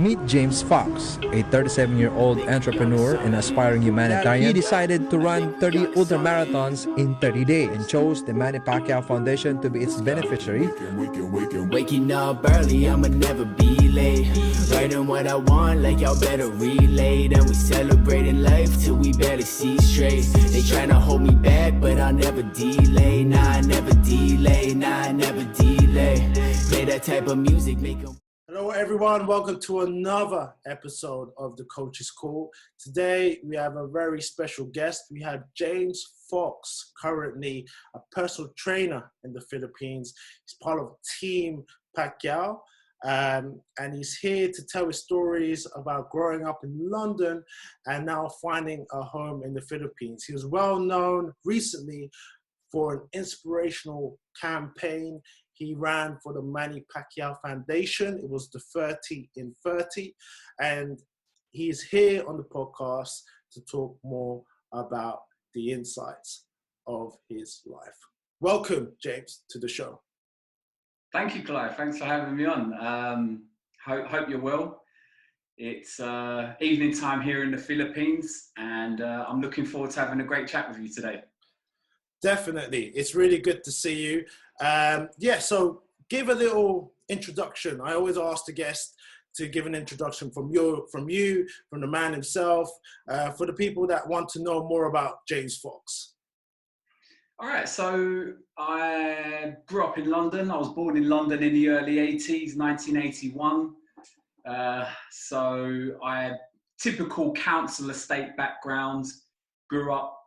Meet James Fox, a 37-year-old entrepreneur and aspiring humanitarian. He decided to run 30 ultramarathons in 30 days and chose the Manny Pacquiao Foundation to be its beneficiary. Waking up early, I'ma never be late. Writing what I want, like y'all better relate. And we celebrating life till we barely see straight. They tryna hold me back, but I'll never delay. Nah, I never delay. Nah, I never delay. Play that type of music, make 'em. Hello everyone, welcome to another episode of The Coach's Call. Today we have a very special guest. We have James Fox, currently a personal trainer in the Philippines. He's part of Team Pacquiao, and he's here to tell his stories about growing up in London and now finding a home in the Philippines. He was well known recently for an inspirational campaign he ran for the Manny Pacquiao Foundation. It was the 30 in 30. And he's here on the podcast to talk more about the insights of his life. Welcome, James, to the show. Thank you, Clive. Thanks for having me on. Hope you're well. It's evening time here in the Philippines, and I'm looking forward to having a great chat with you today. Definitely. It's really good to see you. So give a little introduction. I always ask the guest to give an introduction from the man himself, for the people that want to know more about James Fox. All right, so I grew up in London. I was born in London in the early 80s, 1981. So I had typical council estate background. Grew up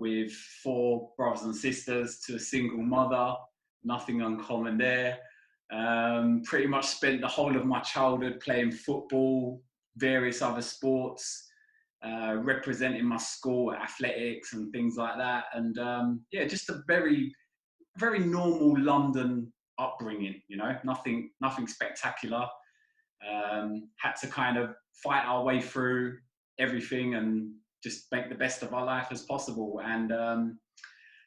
with 4 brothers and sisters to a single mother, nothing uncommon there. Pretty much spent the whole of my childhood playing football, various other sports, representing my school at athletics and things like that. And just a very, very normal London upbringing, you know, nothing spectacular. Had to kind of fight our way through everything and just make the best of our life as possible. And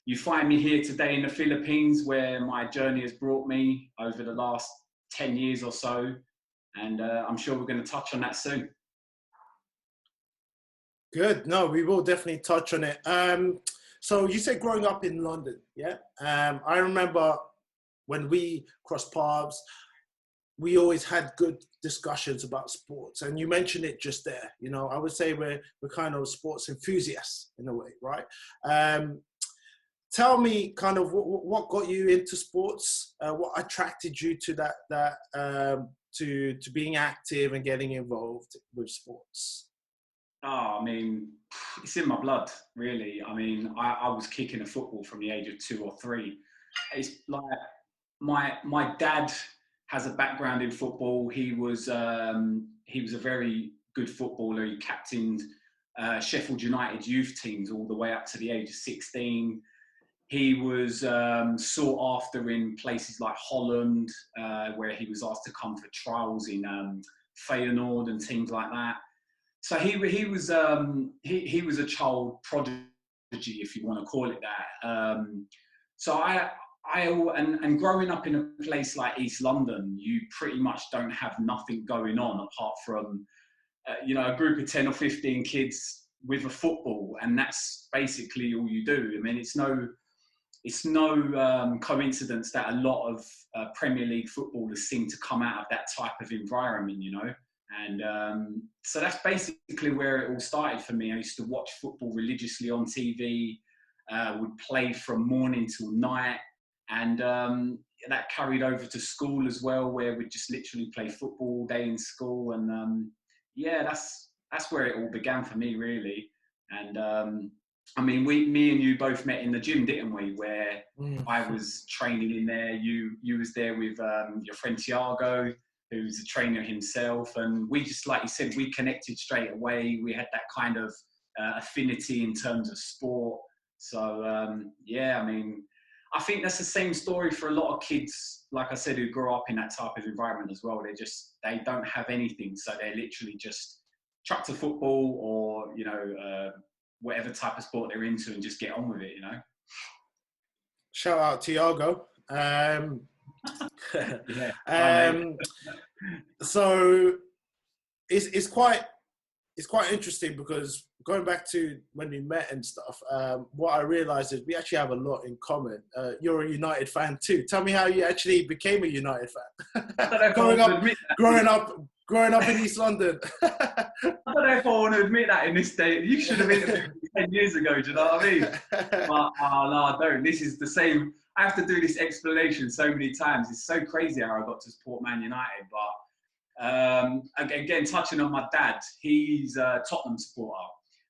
you find me here today in the Philippines, where my journey has brought me over the last 10 years or so. And I'm sure we're going to touch on that soon. Good. No, we will definitely touch on it. So you said growing up in London, yeah? I remember when we crossed paths, we always had good discussions about sports, and you mentioned it just there. You know, I would say we're kind of sports enthusiasts in a way, right? Tell me kind of what got you into sports, what attracted you to to being active and getting involved with sports. Oh, I mean, it's in my blood, really. I mean, I was kicking a football from the age of 2 or 3. It's like my dad has a background in football. He was a very good footballer. He captained Sheffield United youth teams all the way up to the age of 16. He was sought after in places like Holland, where he was asked to come for trials in Feyenoord and teams like that. So he was a child prodigy, if you want to call it that. So and growing up in a place like East London, you pretty much don't have nothing going on apart from, a group of 10 or 15 kids with a football, and that's basically all you do. I mean, it's no coincidence that a lot of Premier League footballers seem to come out of that type of environment, you know. And so that's basically where it all started for me. I used to watch football religiously on TV, would play from morning till night. And that carried over to school as well, where we'd just literally play football all day in school. And that's where it all began for me, really. And I mean, me and you both met in the gym, didn't we? Where I was training in there. You was there with your friend Tiago, who's a trainer himself. And we just, like you said, we connected straight away. We had that kind of affinity in terms of sport. So, I mean, I think that's the same story for a lot of kids, like I said, who grow up in that type of environment as well. They don't have anything. So they're literally just chuck to football or, whatever type of sport they're into and just get on with it, you know. Shout out Tiago. Yeah. So it's quite interesting because going back to when we met and stuff, what I realized is we actually have a lot in common. You're a United fan too. Tell me how you actually became a United fan. I don't know if I want to admit that. growing up in East London. I don't know if I want to admit that in this day. You should have interviewed me 10 years ago, do you know what I mean? But no, I don't. This is the same. I have to do this explanation so many times. It's so crazy how I got to support Man United. But again, touching on my dad, he's a Tottenham supporter.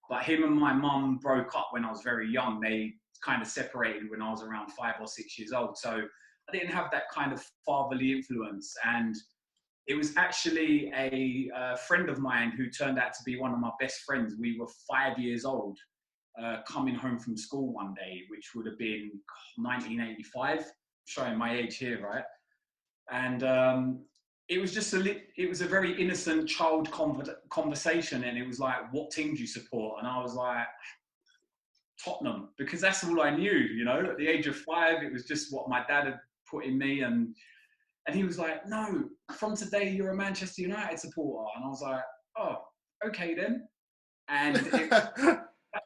But him and my mum broke up when I was very young. They kind of separated when I was around 5 or 6 years old. So I didn't have that kind of fatherly influence. And it was actually a friend of mine who turned out to be one of my best friends. We were 5 years old, coming home from school one day, which would have been 1985, showing my age here, right? And it was just it was a very innocent child conversation, and it was like, what team do you support? And I was like, Tottenham, because that's all I knew, you know. At the age of 5, it was just what my dad had put in me, and he was like, no, from today you're a Manchester United supporter. And I was like, oh, okay then. And I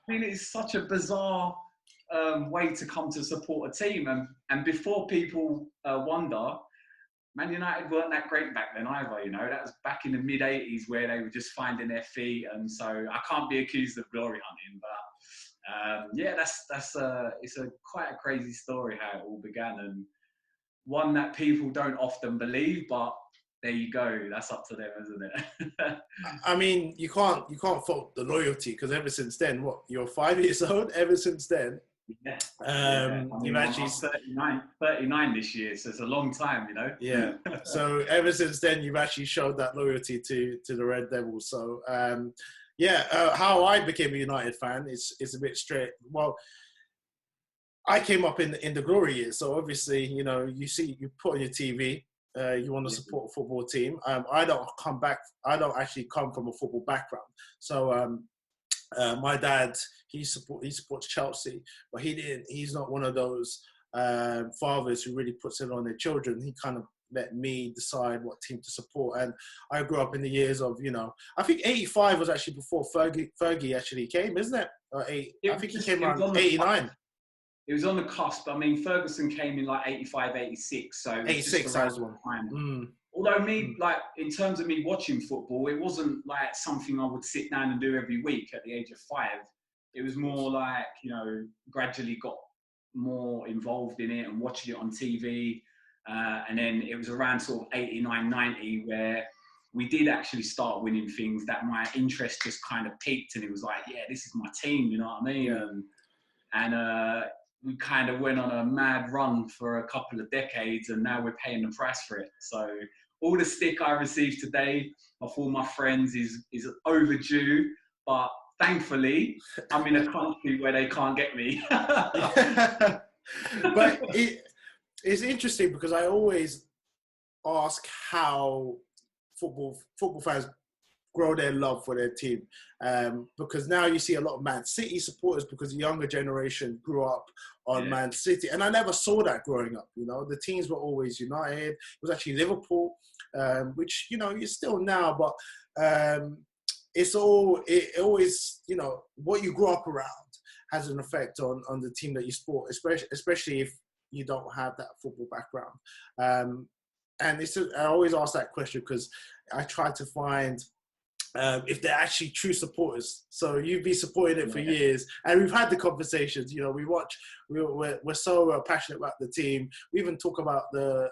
mean, it's such a bizarre way to come to support a team. And before people wonder, Man United weren't that great back then either, you know. That was back in the mid-'80s where they were just finding their feet. And so I can't be accused of glory hunting. But yeah, it's quite a crazy story how it all began. And one that people don't often believe, but there you go. That's up to them, isn't it? I mean, you can't fault the loyalty, because ever since then, what, you're 5 years old? Ever since then, yeah. I mean, you've actually 39 this year, so it's a long time, you know. Yeah. So ever since then, you've actually showed that loyalty to the Red Devils. So how I became a United fan is a bit straight. Well, I came up in the glory years, so obviously, you know, you put on your TV, you want to support a football team. I don't actually come from a football background, so my dad, he supports Chelsea, but he's not one of those fathers who really puts it on their children. He kind of let me decide what team to support, and I grew up in the years of, you know, I think 85 was actually before Fergie actually came, isn't it? I think he came around 89. It was on the cusp. I mean, Ferguson came in like 85, 86. So 86, I was one. Although like, in terms of me watching football, it wasn't like something I would sit down and do every week at the age of 5. It was more like, you know, gradually got more involved in it and watching it on TV. And then it was around sort of 89, 90 where we did actually start winning things that my interest just kind of peaked. And it was like, yeah, this is my team, you know what I mean? And we kind of went on a mad run for a couple of decades, and now we're paying the price for it. So all the stick I receive today of all my friends is overdue, but thankfully I'm in a country where they can't get me. But it's interesting because I always ask how football fans grow their love for their team, because now you see a lot of Man City supporters because the younger generation grew up on Man City, and I never saw that growing up. You know, the teams were always United. It was actually Liverpool, which, you know, you're still now, but it always, you know, what you grew up around has an effect on the team that you support, especially if you don't have that football background. And I always ask that question because I try to find if they're actually true supporters. So you've been supporting it for years, and we've had the conversations. You know, we're so passionate about the team. We even talk about the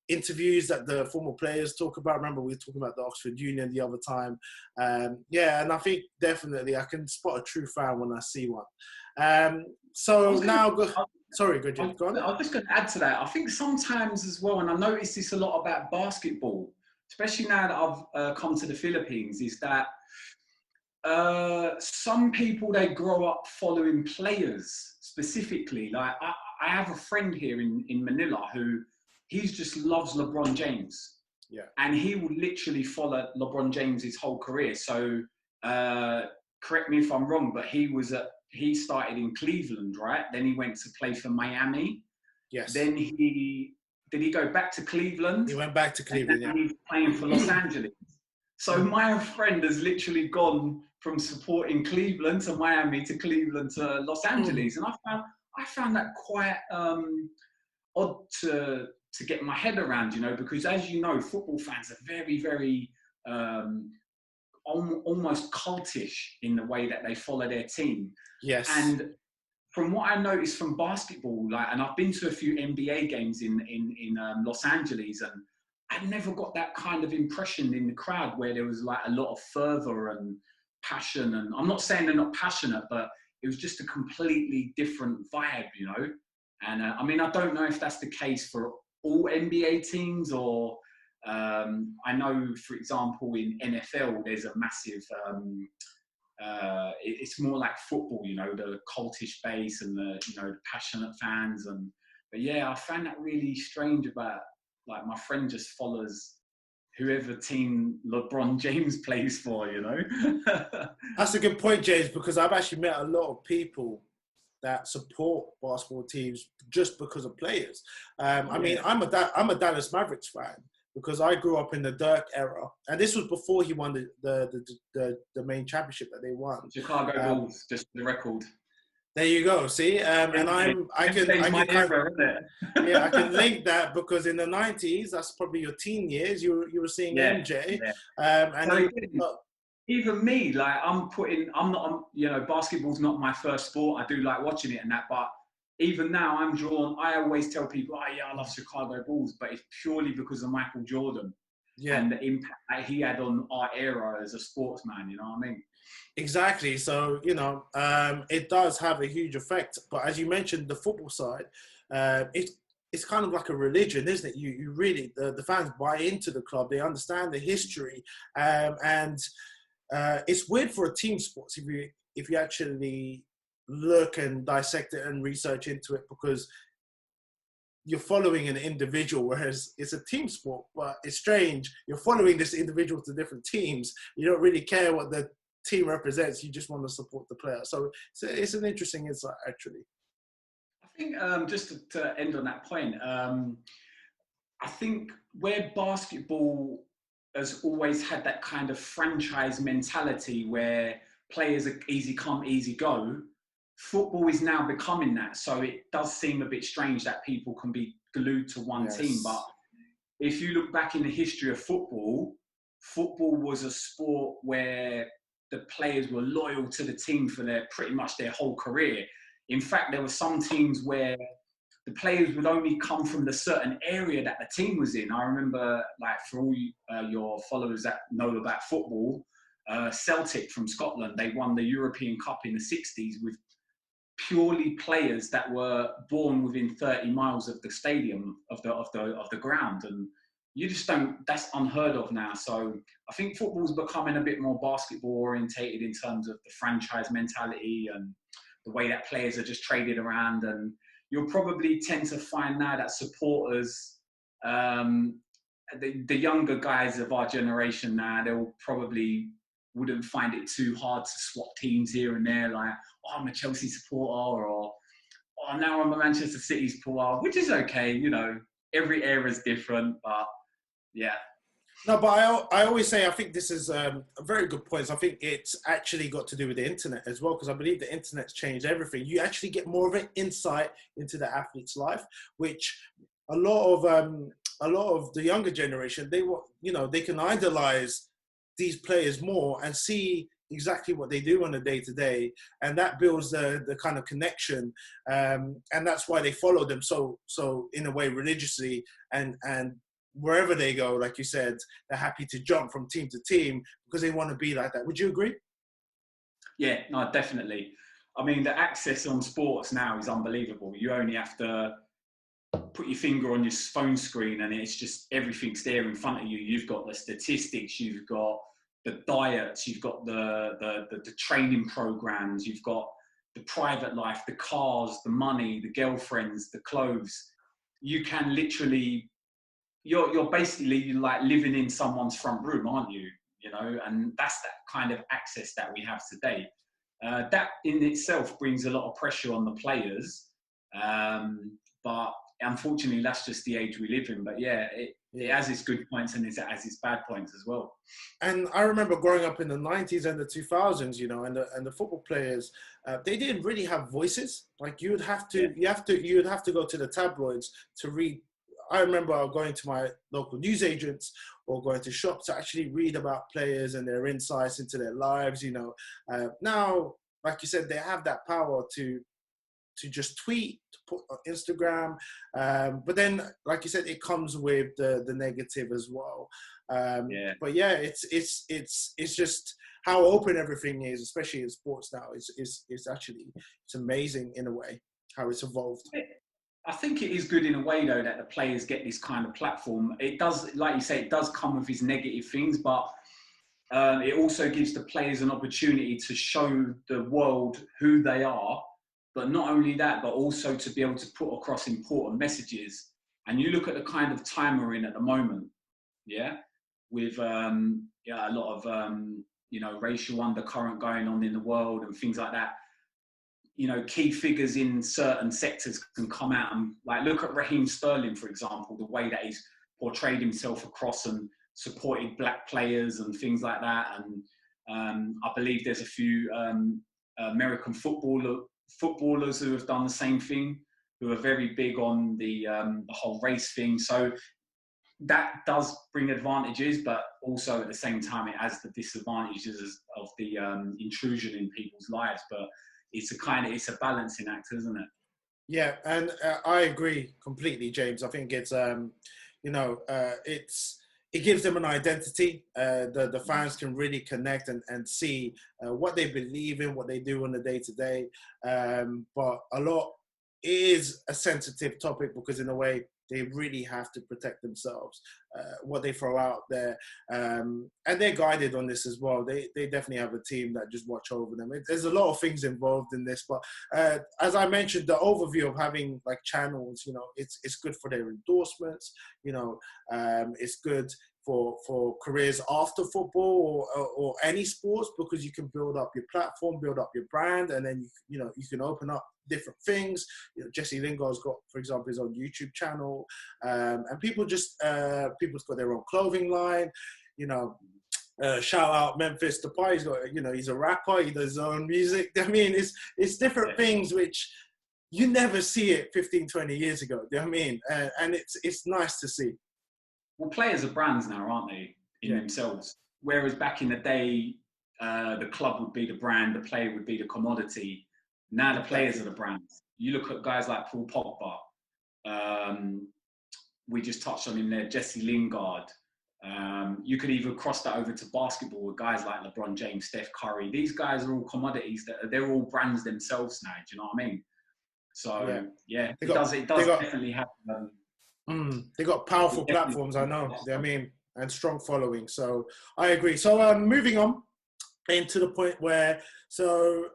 interviews that the former players talk about. Remember, we were talking about the Oxford Union the other time. And I think definitely I can spot a true fan when I see one. Sorry, go on. I was just going to add to that. I think sometimes as well, and I noticed this a lot about basketball, especially now that I've come to the Philippines, is that some people, they grow up following players specifically. Like I have a friend here in Manila who he just loves LeBron James. Yeah. And he will literally follow LeBron James his whole career. So correct me if I'm wrong, but he started in Cleveland, right? Then he went to play for Miami. Yes. Then did he go back to Cleveland? He went back to Cleveland, and he's playing for Los Angeles. So my friend has literally gone from supporting Cleveland to Miami to Cleveland to Los Angeles, and I found that quite odd to get my head around, you know, because as you know, football fans are very, very almost cultish in the way that they follow their team. Yes. And from what I noticed from basketball, like, and I've been to a few NBA games in Los Angeles, and I never got that kind of impression in the crowd where there was like a lot of fervor and passion. And I'm not saying they're not passionate, but it was just a completely different vibe, you know. And I mean, I don't know if that's the case for all NBA teams, or I know, for example, in NFL, there's a massive, it's more like football, you know, the cultish base and the, you know, the passionate fans. And, but yeah, I found that really strange about, like, my friend just follows whoever team LeBron James plays for, you know. That's a good point, James, because I've actually met a lot of people that support basketball teams just because of players. I mean, I'm a Dallas Mavericks fan because I grew up in the Dirk era, and this was before he won the main championship that they won. Chicago Bulls, just for the record. There you go. See, and I can link that because in the 90s, that's probably your teen years. You were seeing MJ, even me, like you know, basketball's not my first sport. I do like watching it and that, but even now I'm drawn. I always tell people, oh yeah, I love Chicago Bulls, but it's purely because of Michael Jordan and the impact that he had on our era as a sportsman. You know what I mean? Exactly. So, you know, it does have a huge effect. But as you mentioned, the football side, it's kind of like a religion, isn't it? You really, the fans buy into the club. They understand the history. And it's weird for a team sport if you actually look and dissect it and research into it, because you're following an individual, whereas it's a team sport. But it's strange. You're following this individual to different teams. You don't really care what the team represents. You just want to support the player. So it's an interesting insight, actually. I think just to end on that point, I think where basketball has always had that kind of franchise mentality where players are easy come, easy go, football is now becoming that. So it does seem a bit strange that people can be glued to one team. But if you look back in the history of football was a sport where the players were loyal to the team for pretty much their whole career. In fact, there were some teams where the players would only come from the certain area that the team was in. I remember, like, for all your followers that know about football, Celtic from Scotland, they won the European Cup in the 60s with purely players that were born within 30 miles of the stadium, of the ground. And you just don't, that's unheard of now. So I think football's becoming a bit more basketball orientated in terms of the franchise mentality and the way that players are just traded around. And you'll probably tend to find now that supporters, the younger guys of our generation now, they'll probably wouldn't find it too hard to swap teams here and there, like, oh, I'm a Chelsea supporter, or oh, now I'm a Manchester City supporter, which is okay, you know, every era is different, but yeah. No, but I always say, I think this is a very good point. I think it's actually got to do with the internet as well, because I believe the internet's changed everything. You actually get more of an insight into the athlete's life, which a lot of the younger generation, they can idolize these players more and see exactly what they do on a day-to-day, and that builds the kind of connection, and that's why they follow them so in a way religiously, and wherever they go, like you said, they're happy to jump from team to team because they want to be like that. Would you agree? Yeah, no, definitely. I mean, the access on sports now is unbelievable. You only have to put your finger on your phone screen and it's just, everything's there in front of you. You've got the statistics, you've got the diets, you've got the training programs, you've got the private life, the cars, the money, the girlfriends, the clothes. You can literally, you're basically like living in someone's front room, aren't you? You know, and that's that kind of access that we have today. That in itself brings a lot of pressure on the players, but unfortunately, that's just the age we live in. But yeah, it has its good points and it has its bad points as well. And I remember growing up in the 90s and the 2000s, you know, and the football players, they didn't really have voices. Like you would have to go to the tabloids to read. I remember going to my local newsagents or going to shops to actually read about players and their insights into their lives. You know, now, like you said, they have that power to just tweet, to put on Instagram. But then, like you said, it comes with the negative as well. But yeah, it's just how open everything is, especially in sports now. It's actually, it's amazing in a way how it's evolved. I think it is good in a way though that the players get this kind of platform. It does, like you say, it does come with its negative things, but it also gives the players an opportunity to show the world who they are. But not only that, but also to be able to put across important messages. And you look at the kind of time we're in at the moment, yeah, with a lot of you know, racial undercurrent going on in the world and things like that. You know, key figures in certain sectors can come out and, like, look at Raheem Sterling, for example, the way that he's portrayed himself across and supported black players and things like that. And I believe there's a few American footballers who have done the same thing, who are very big on the whole race thing. So that does bring advantages, but also at the same time it has the disadvantages of the intrusion in people's lives. But it's a balancing act, isn't it? Yeah, and I agree completely, James. I think it's you know, it gives them an identity. The fans can really connect and see what they believe in, what they do on a day-to-day. But a lot is a sensitive topic because in a way they really have to protect themselves, what they throw out there. And they're guided on this as well. They definitely have a team that just watch over them. There's a lot of things involved in this, but as I mentioned, the overview of having like channels, you know, it's good for their endorsements, you know, it's good for careers after football or any sports, because you can build up your platform, build up your brand, and then you know you can open up different things. You know, Jesse Lingard's got, for example, his own YouTube channel, and people's got their own clothing line. You know, shout out Memphis Depay. He's got, you know, he's a rapper. He does his own music. I mean, it's different things which you never see it 15, 20 years ago. You know what I mean? And it's nice to see. Well, players are brands now, aren't they, in themselves? Whereas back in the day, the club would be the brand, the player would be the commodity. Now the players are the brands. You look at guys like Paul Pogba. We just touched on him there, Jesse Lingard. You could even cross that over to basketball with guys like LeBron James, Steph Curry. These guys are all commodities. They're all brands themselves now. Do you know what I mean? So yeah, it does definitely happen. They got powerful platforms, I know. I mean, and strong following. So I agree. So moving on into the point where, so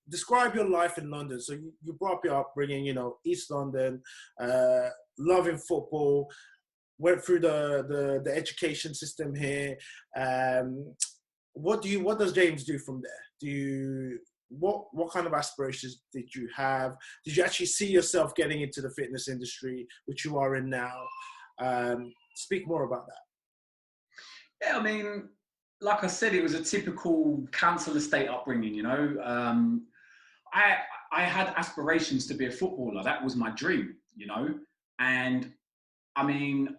describe your life in London. So you brought up your upbringing, you know, East London, loving football, went through the education system here. What does James do from there? What kind of aspirations did you have? Did you actually see yourself getting into the fitness industry, which you are in now? Speak more about that. Yeah, I mean, like I said, it was a typical council estate upbringing, you know. I had aspirations to be a footballer. That was my dream, you know. And I mean,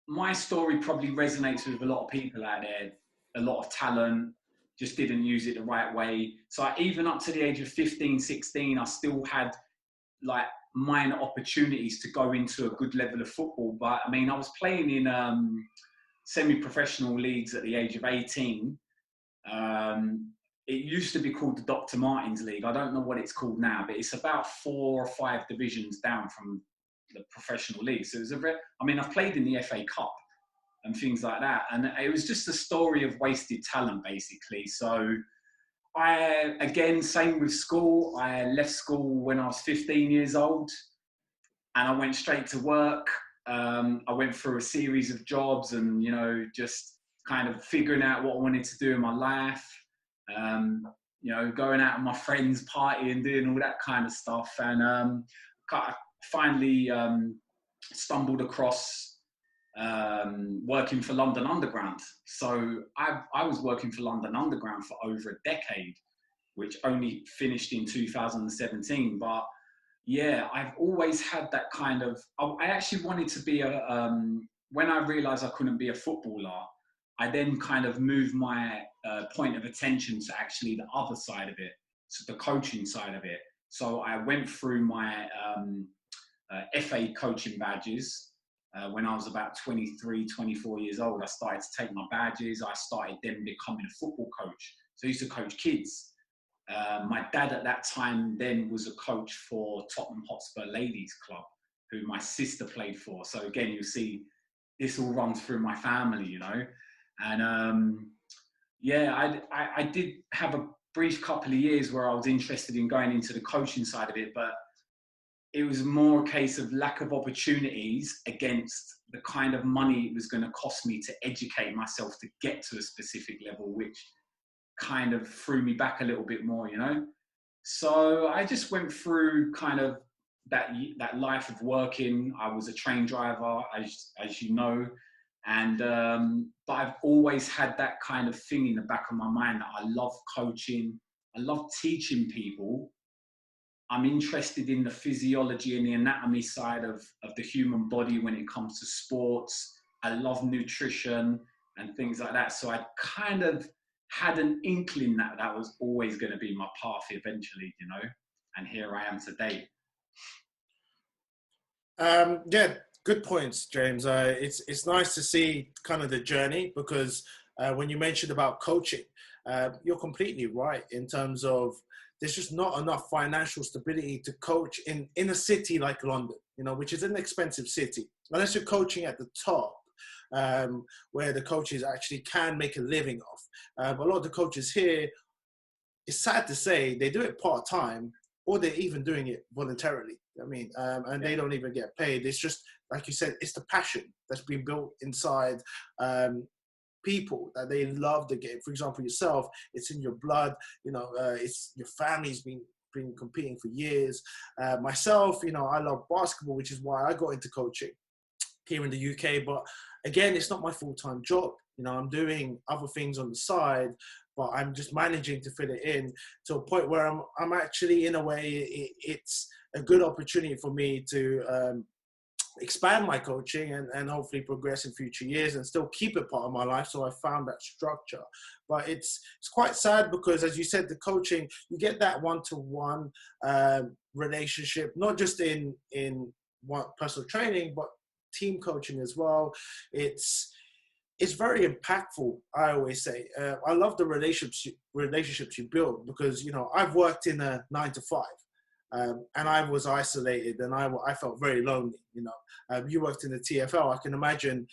my story probably resonates with a lot of people out there. A lot of talent, just didn't use it the right way. So even up to the age of 15, 16, I still had like minor opportunities to go into a good level of football. But I mean, I was playing in semi-professional leagues at the age of 18. It used to be called the Dr. Martins League. I don't know what it's called now, but it's about 4 or 5 divisions down from the professional league. So it was I've played in the FA Cup and things like that. And it was just a story of wasted talent, basically. So same with school. I left school when I was 15 years old and I went straight to work. I went through a series of jobs and, you know, just kind of figuring out what I wanted to do in my life. You know, going out with my friends, partying, doing all that kind of stuff. And I finally stumbled across working for London Underground. So I was working for London Underground for over a decade, which only finished in 2017. But yeah, I've always had that kind of, I actually wanted to be when I realized I couldn't be a footballer, I then kind of moved my point of attention to actually the other side of it, so the coaching side of it. So I went through my FA coaching badges. When I was about 23, 24 years old, I started to take my badges. I started then becoming a football coach. So I used to coach kids. My dad at that time then was a coach for Tottenham Hotspur Ladies Club, who my sister played for. So again, you see, this all runs through my family, you know. And yeah, I did have a brief couple of years where I was interested in going into the coaching side of it, but it was more a case of lack of opportunities against the kind of money it was going to cost me to educate myself to get to a specific level, which kind of threw me back a little bit more, you know? So I just went through kind of that life of working. I was a train driver, as you know, and but I've always had that kind of thing in the back of my mind that I love coaching, I love teaching people. I'm interested in the physiology and the anatomy side of the human body when it comes to sports. I love nutrition and things like that. So I kind of had an inkling that that was always going to be my path eventually, you know, and here I am today. Yeah, good points, James. It's nice to see kind of the journey, because when you mentioned about coaching, you're completely right in terms of there's just not enough financial stability to coach in a city like London, you know, which is an expensive city. Unless you're coaching at the top, where the coaches actually can make a living off. But a lot of the coaches here, it's sad to say, they do it part-time, or they're even doing it voluntarily. I mean, and they don't even get paid. It's just, like you said, it's the passion that's been built inside people, that they love the game. For example, yourself, it's in your blood, you know, it's your family's been competing for years. Myself, you know, I love basketball, which is why I got into coaching here in the UK. But again, it's not my full-time job. You know, I'm doing other things on the side, but I'm just managing to fit it in to a point where I'm actually, in a way, it's a good opportunity for me to expand my coaching and hopefully progress in future years and still keep it part of my life. So I found that structure. But it's quite sad because, as you said, the coaching, you get that one-to-one relationship, not just in one personal training, but team coaching as well. It's very impactful, I always say. I love the relationships you build, because, you know, I've worked in a 9-to-5. And I was isolated, and I felt very lonely, you know. You worked in the TFL. I can imagine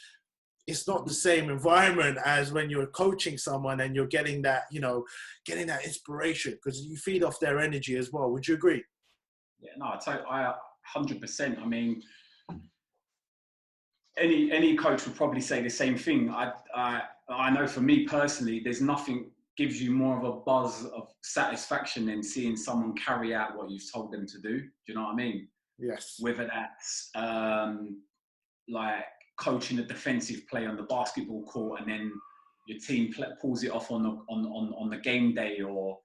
it's not the same environment as when you're coaching someone and you're getting that, you know, getting that inspiration, because you feed off their energy as well. Would you agree? Yeah, no, I 100%. I mean, any coach would probably say the same thing. I know for me personally, there's nothing gives you more of a buzz of satisfaction than seeing someone carry out what you've told them to do. Do you know what I mean? Yes. Whether that's like coaching a defensive play on the basketball court, and then your team pulls it off on the game day, or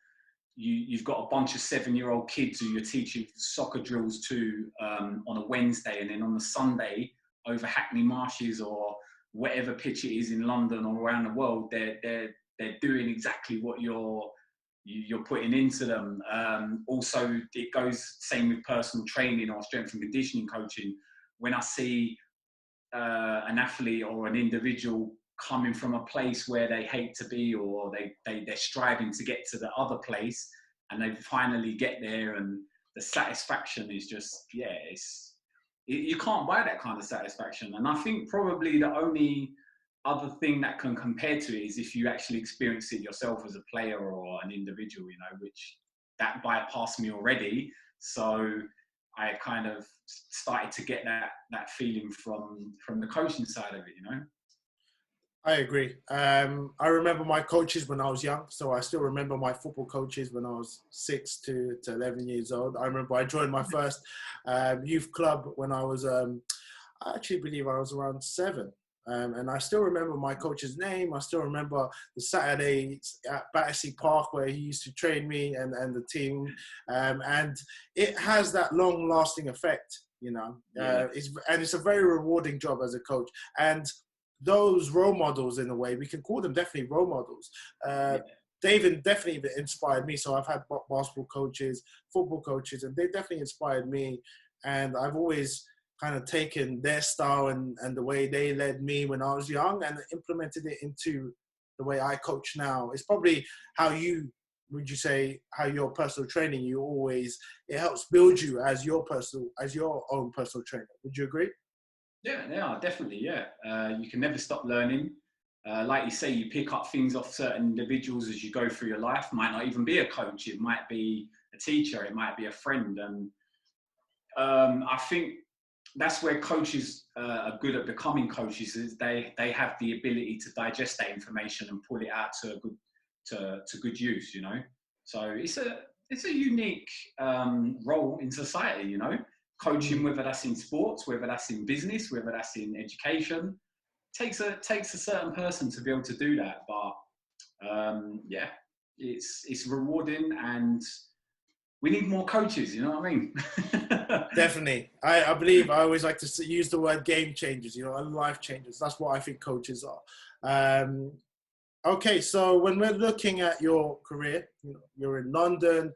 you've got a bunch of 7-year-old kids who you're teaching soccer drills to on a Wednesday, and then on the Sunday over Hackney Marshes or whatever pitch it is in London or around the world, they're doing exactly what you're putting into them. Also, it goes same with personal training or strength and conditioning coaching. When I see an athlete or an individual coming from a place where they hate to be, or they're striving to get to the other place, and they finally get there, and the satisfaction is just, yeah, you can't buy that kind of satisfaction. And I think probably the only other thing that can compare to it is if you actually experience it yourself as a player or an individual, you know, which that bypassed me already. So I kind of started to get that feeling from the coaching side of it, you know. I agree. I remember my coaches when I was young, so I still remember my football coaches when I was 6 to 11 years old. I remember I joined my first youth club when I was, I actually believe I was around 7. And I still remember my coach's name. I still remember the Saturdays at Battersea Park where he used to train me and the team. And it has that long-lasting effect, you know. It's a very rewarding job as a coach. And those role models, in a way, we can call them definitely role models. They've definitely inspired me. So I've had basketball coaches, football coaches, and they definitely inspired me. And I've always kind of taken their style and the way they led me when I was young and implemented it into the way I coach now. It's probably how would you say, how your personal training, it helps build you as your own personal trainer. Would you agree? Yeah, definitely, yeah. You can never stop learning. Like you say, you pick up things off certain individuals as you go through your life. Might not even be a coach. It might be a teacher. It might be a friend. And I think that's where coaches are good at becoming coaches. Is they have the ability to digest that information and pull it out to good use. You know, so it's a unique role in society. You know, coaching, whether that's in sports, whether that's in business, whether that's in education, takes a certain person to be able to do that. But yeah, it's rewarding, and we need more coaches. You know what I mean? Definitely. I believe I always like to use the word game changers, you know, and life changers. That's what I think coaches are. Okay, so when we're looking at your career, you know, you're in London,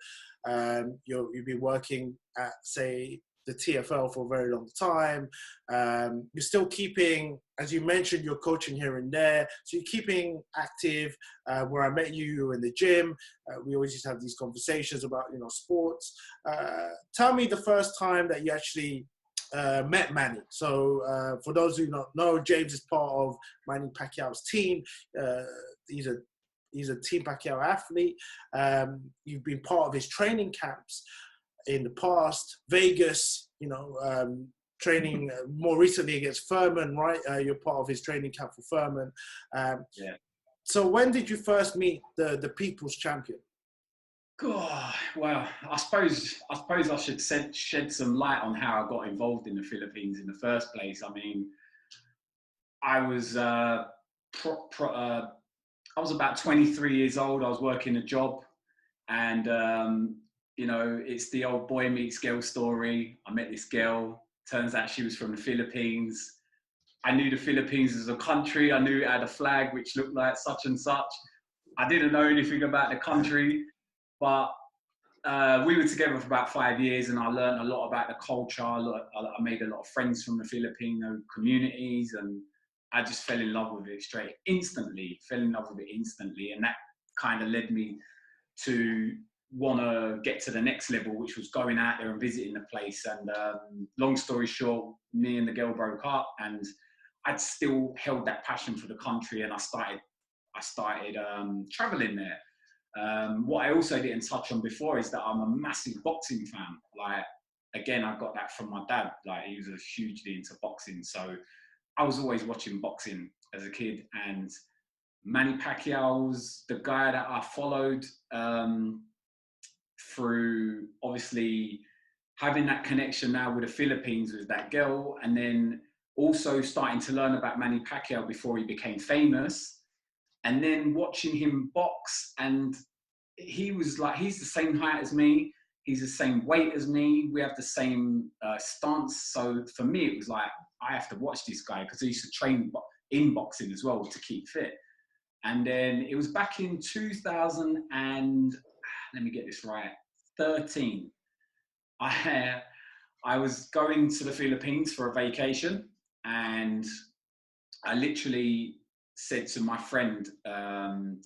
you've been working at, say, the TFL for a very long time. You're still keeping, as you mentioned, you're coaching here and there. So you're keeping active. Where I met you, you were in the gym. We always used to have these conversations about, you know, sports. Tell me the first time that you actually met Manny. So for those who don't know, James is part of Manny Pacquiao's team. He's a Team Pacquiao athlete. You've been part of his training camps in the past, Vegas, you know, training more recently against Furman, right? You're part of his training camp for Furman. Yeah. So when did you first meet the people's champion? God, well, I suppose I should shed some light on how I got involved in the Philippines in the first place. I mean, I was I was about 23 years old. I was working a job, and you know, it's the old boy meets girl story. I met this girl. Turns out she was from the Philippines. I knew the Philippines as a country. I knew it had a flag which looked like such and such. I didn't know anything about the country, but we were together for about 5 years, and I learned a lot about the culture. I made a lot of friends from the Filipino communities, and I just fell in love with it instantly, and that kind of led me to want to get to the next level, which was going out there and visiting the place. And long story short, me and the girl broke up, and I'd still held that passion for the country, and I started traveling there. What I also didn't touch on before is that I'm a massive boxing fan. Like, again, I got that from my dad. Like, he was hugely into boxing, so I was always watching boxing as a kid. And Manny Pacquiao was the guy that I followed through, obviously, having that connection now with the Philippines with that girl, and then also starting to learn about Manny Pacquiao before he became famous, and then watching him box. And he was like, he's the same height as me, he's the same weight as me, we have the same stance. So for me, it was like, I have to watch this guy, because I used to train in boxing as well to keep fit. And then it was back in 2000 and, let me get this right, 13. I was going to the Philippines for a vacation, and I literally said to my friend,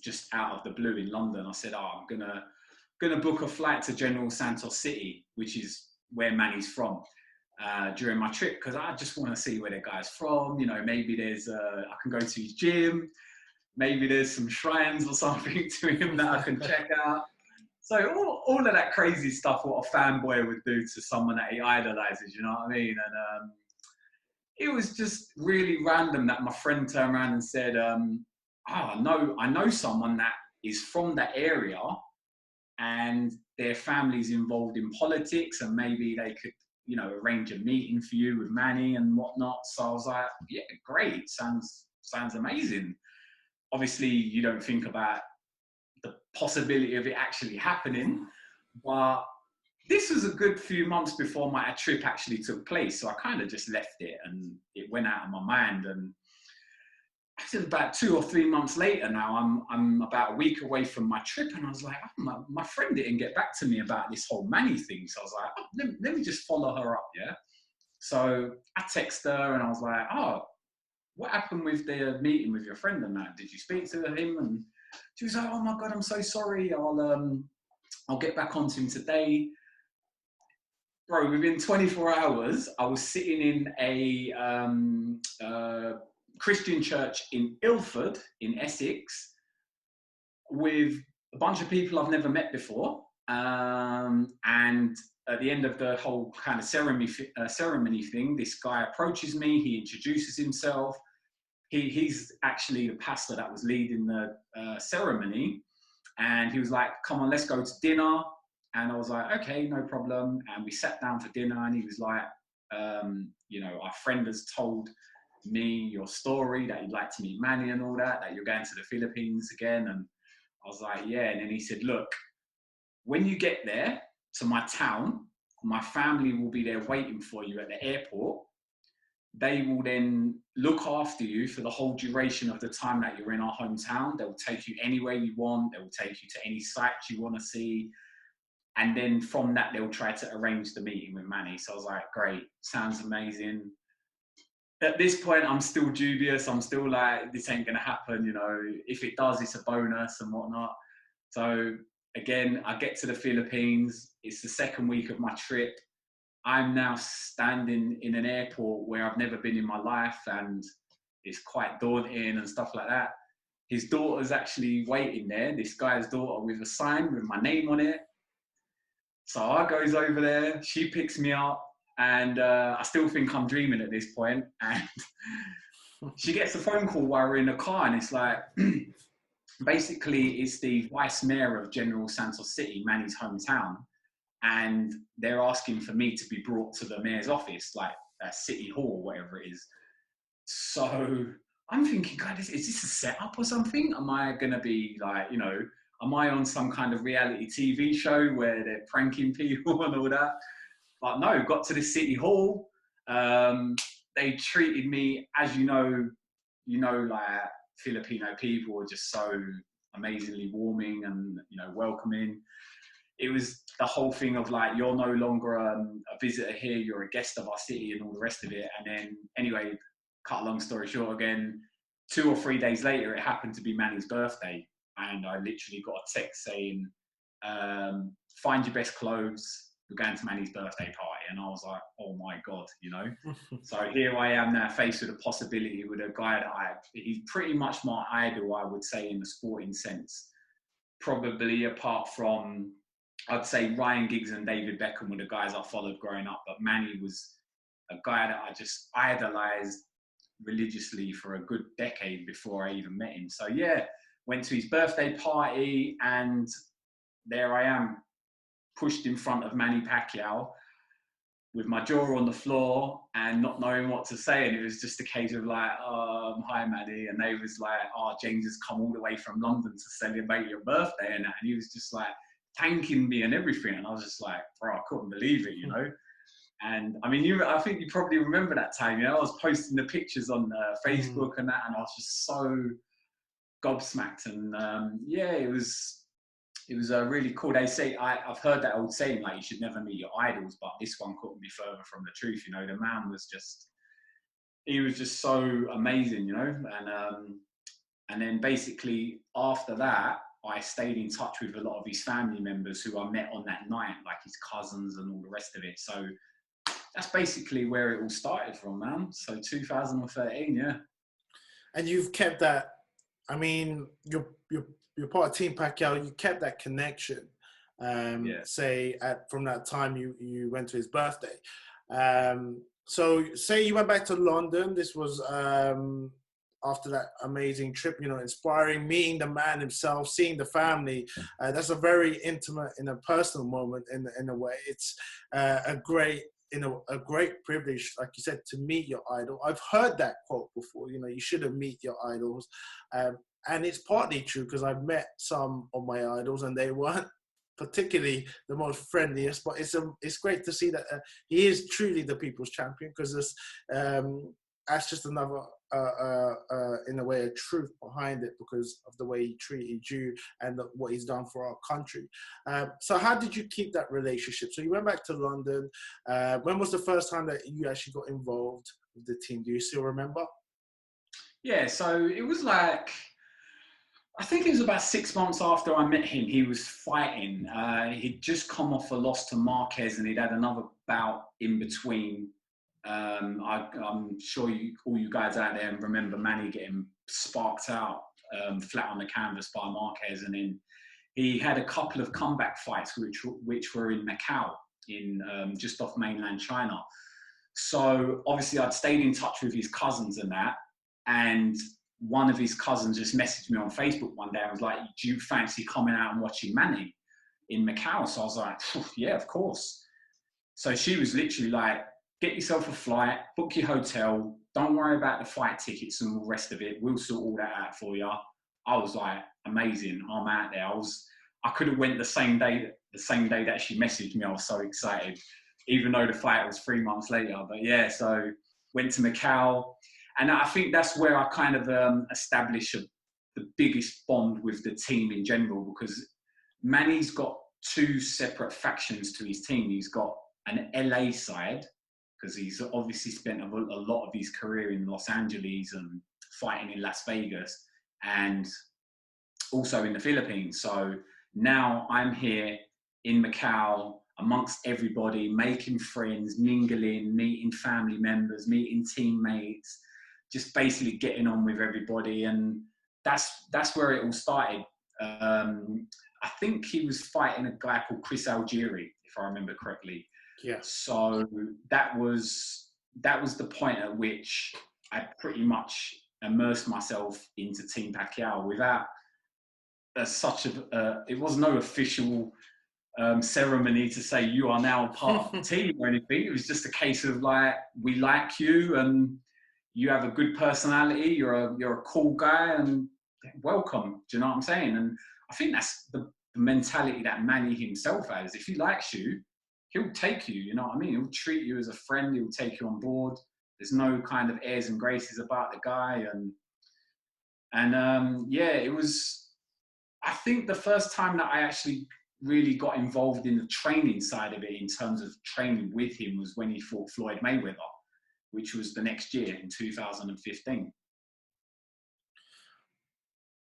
just out of the blue in London, I said, I'm gonna book a flight to General Santos City, which is where Manny's from, during my trip, because I just want to see where the guy's from. You know, maybe I can go to his gym, maybe there's some shrines or something to him that I can check out. So all of that crazy stuff, what a fanboy would do to someone that he idolizes, you know what I mean? And it was just really random that my friend turned around and said, I know someone that is from that area, and their family's involved in politics, and maybe they could you know, arrange a meeting for you with Manny and whatnot. So I was like, yeah, great. Sounds amazing. Obviously, you don't think about the possibility of it actually happening, but this was a good few months before my trip actually took place. So I kind of just left it and it went out of my mind. And actually about 2 or 3 months later now, I'm about a week away from my trip, and I was like, oh, my friend didn't get back to me about this whole Manny thing. So I was like, oh, let me just follow her up, yeah? So I text her and I was like, oh, what happened with the meeting with your friend and that? Did you speak to him? And she was like, oh my God, I'm so sorry. I'll get back onto him today. Bro, within 24 hours, I was sitting in a Christian church in Ilford, in Essex, with a bunch of people I've never met before. And at the end of the whole kind of ceremony thing, this guy approaches me, he introduces himself. He's actually the pastor that was leading the ceremony. And he was like, come on, let's go to dinner. And I was like, okay, no problem. And we sat down for dinner, and he was like, you know, our friend has told me your story, that you'd like to meet Manny and all that you're going to the Philippines again. And I was like, yeah. And then he said, look, when you get there to my town, my family will be there waiting for you at the airport. They will then look after you for the whole duration of the time that you're in our hometown. They will take you anywhere you want. They will take you to any sites you want to see. And then from that, they'll try to arrange the meeting with Manny. So I was like, great, sounds amazing. At this point, I'm still dubious. I'm still like, this ain't going to happen. You know, if it does, it's a bonus and whatnot. So again, I get to the Philippines. It's the second week of my trip. I'm now standing in an airport where I've never been in my life, and it's quite daunting and stuff like that. His daughter's actually waiting there, this guy's daughter, with a sign with my name on it. So I goes over there, she picks me up, and I still think I'm dreaming at this point. And she gets a phone call while we're in the car, and it's like, basically it's the vice mayor of General Santos City, Manny's hometown. And they're asking for me to be brought to the mayor's office, like City Hall, whatever it is. So I'm thinking, God, is this a setup or something? Am I going to be like, you know, am I on some kind of reality TV show where they're pranking people and all that? But no, got to the City Hall. They treated me, as you know, like Filipino people are just so amazingly warming and, you know, welcoming. It was the whole thing of like, you're no longer a visitor here, you're a guest of our city and all the rest of it. And then anyway, cut a long story short again, 2 or 3 days later, it happened to be Manny's birthday. And I literally got a text saying, find your best clothes, we're going to Manny's birthday party. And I was like, oh my God, you know? So here I am now faced with a possibility with a guy that he's pretty much my idol, I would say, in the sporting sense. Probably apart from, I'd say Ryan Giggs and David Beckham were the guys I followed growing up, but Manny was a guy that I just idolized religiously for a good decade before I even met him. So yeah, went to his birthday party, and there I am, pushed in front of Manny Pacquiao with my jaw on the floor and not knowing what to say. And it was just a case of like, hi Manny. And they was like, oh, James has come all the way from London to celebrate your birthday and that. And he was just like, thanking me and everything, and I was just like, bro, I couldn't believe it, you know. And I mean, I think you probably remember that time, you know. I was posting the pictures on Facebook and that, and I was just so gobsmacked. And yeah, it was really cool. They say I've heard that old saying, like, you should never meet your idols, but this one couldn't be further from the truth. You know, the man was he was just so amazing, you know. And then basically after that, I stayed in touch with a lot of his family members who I met on that night, like his cousins and all the rest of it. So that's basically where it all started from, man. So 2013, yeah. And you've kept that, I mean, you're part of Team Pacquiao, you kept that connection, say, from that time you went to his birthday. So say you went back to London, this was after that amazing trip, you know, inspiring, meeting the man himself, seeing the family. That's a very intimate and a personal moment in a way. It's a great a great privilege, like you said, to meet your idol. I've heard that quote before, you know, you shouldn't meet your idols. And it's partly true because I've met some of my idols and they weren't particularly the most friendliest, but it's great to see that he is truly the people's champion, because that's just another, in a way, a truth behind it because of the way he treated you and what he's done for our country. So how did you keep that relationship? So you went back to London. When was the first time that you actually got involved with the team? Do you still remember? Yeah, so it was like, I think it was about 6 months after I met him. He was fighting. He'd just come off a loss to Marquez and he'd had another bout in between. I'm sure all you guys out there remember Manny getting sparked out flat on the canvas by Marquez, and then he had a couple of comeback fights which were in Macau, in just off mainland China. So obviously I'd stayed in touch with his cousins and that, and one of his cousins just messaged me on Facebook one day and was like, "Do you fancy coming out and watching Manny in Macau?" So I was like, "Yeah, of course." So she was literally like, "Get yourself a flight, book your hotel, don't worry about the flight tickets and all the rest of it. We'll sort all that out for you." I was like, amazing, I'm out there. I could have went the same day that she messaged me. I was so excited, even though the flight was 3 months later. But yeah, so went to Macau. And I think that's where I kind of established the biggest bond with the team in general, because Manny's got two separate factions to his team. He's got an LA side, because he's obviously spent a lot of his career in Los Angeles and fighting in Las Vegas, and also in the Philippines. So now I'm here in Macau amongst everybody, making friends, mingling, meeting family members, meeting teammates, just basically getting on with everybody. And that's where it all started. I think he was fighting a guy called Chris Algieri, if I remember correctly. Yeah. So that was the point at which I pretty much immersed myself into Team Pacquiao without it was no official ceremony to say you are now part of the team or anything. It was just a case of like, we like you and you have a good personality. You're a cool guy and welcome. Do you know what I'm saying? And I think that's the mentality that Manny himself has. If he likes you, he'll take you. You know what I mean? He'll treat you as a friend. He'll take you on board. There's no kind of airs and graces about the guy. And yeah, it was. I think the first time that I actually really got involved in the training side of it, in terms of training with him, was when he fought Floyd Mayweather, which was the next year in 2015.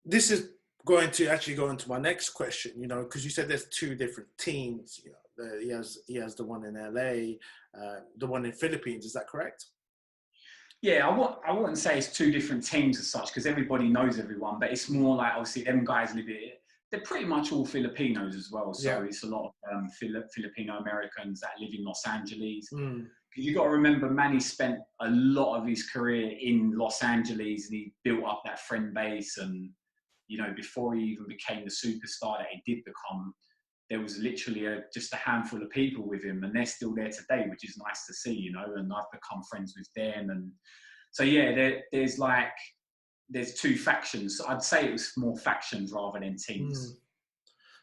This is going to actually go into my next question, you know, because you said there's two different teams. You know, he has the one in LA, the one in Philippines. Is that correct? Yeah, I wouldn't say it's two different teams as such, because everybody knows everyone, but it's more like, obviously, them guys live here. They're pretty much all Filipinos as well. So yeah, it's a lot of Filipino Americans that live in Los Angeles. Because you've got to remember, Manny spent a lot of his career in Los Angeles, and he built up that friend base. And, you know, before he even became the superstar that he did become, there was literally just a handful of people with him, and they're still there today, which is nice to see, you know, and I've become friends with them. And so, yeah, there's two factions. I'd say it was more factions rather than teams.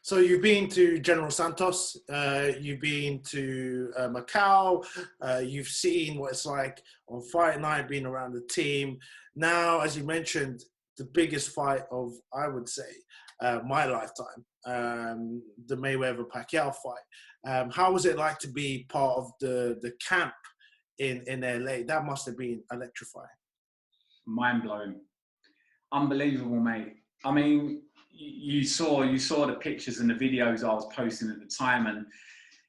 So you've been to General Santos, you've been to Macau, you've seen what it's like on fight night, being around the team. Now, as you mentioned, the biggest fight of, I would say, my lifetime, the Mayweather Pacquiao fight. How was it like to be part of the camp in LA? That must have been electrifying. Mind blowing. Unbelievable, mate. I mean, you saw the pictures and the videos I was posting at the time, and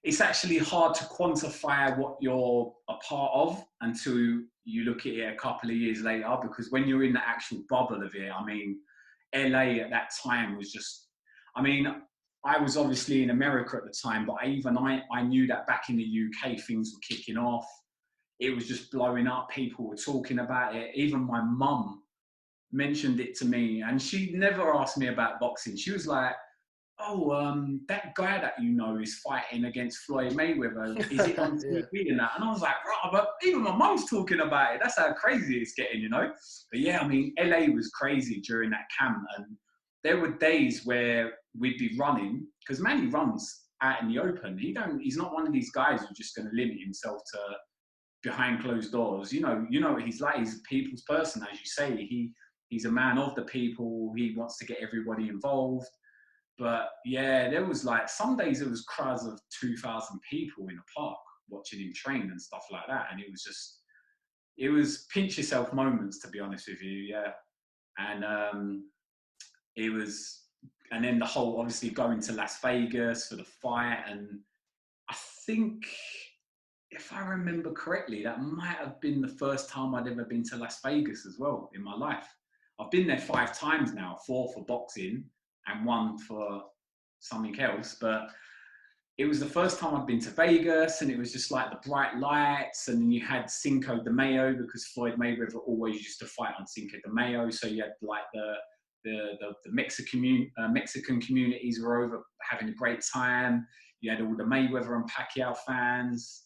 it's actually hard to quantify what you're a part of until you look at it a couple of years later, because when you're in the actual bubble of it, I mean, LA at that time was just, I mean, I was obviously in America at the time, but I knew that back in the UK, things were kicking off. It was just blowing up. People were talking about it. Even my mum mentioned it to me, and she never asked me about boxing. She was like, that guy that you know is fighting against Floyd Mayweather. Is it on Yeah. TV and that? And I was like, right, but even my mum's talking about it. That's how crazy it's getting, you know? But yeah, I mean, LA was crazy during that camp. And there were days where we'd be running, because Manny runs out in the open. He's not one of these guys who's just going to limit himself to behind closed doors. You know what he's like. He's a people's person, as you say. He's a man of the people. He wants to get everybody involved. But yeah, there was like, some days there was crowds of 2,000 people in a park watching him train and stuff like that. And it was pinch yourself moments, to be honest with you. Yeah. And and then the whole, obviously going to Las Vegas for the fight. And I think, if I remember correctly, that might have been the first time I'd ever been to Las Vegas as well in my life. I've been there 5 times now, 4 for boxing and 1 for something else. But it was the first time I'd been to Vegas, and it was just like the bright lights. And then you had Cinco de Mayo, because Floyd Mayweather always used to fight on Cinco de Mayo. So you had like the Mexican communities were over having a great time. You had all the Mayweather and Pacquiao fans.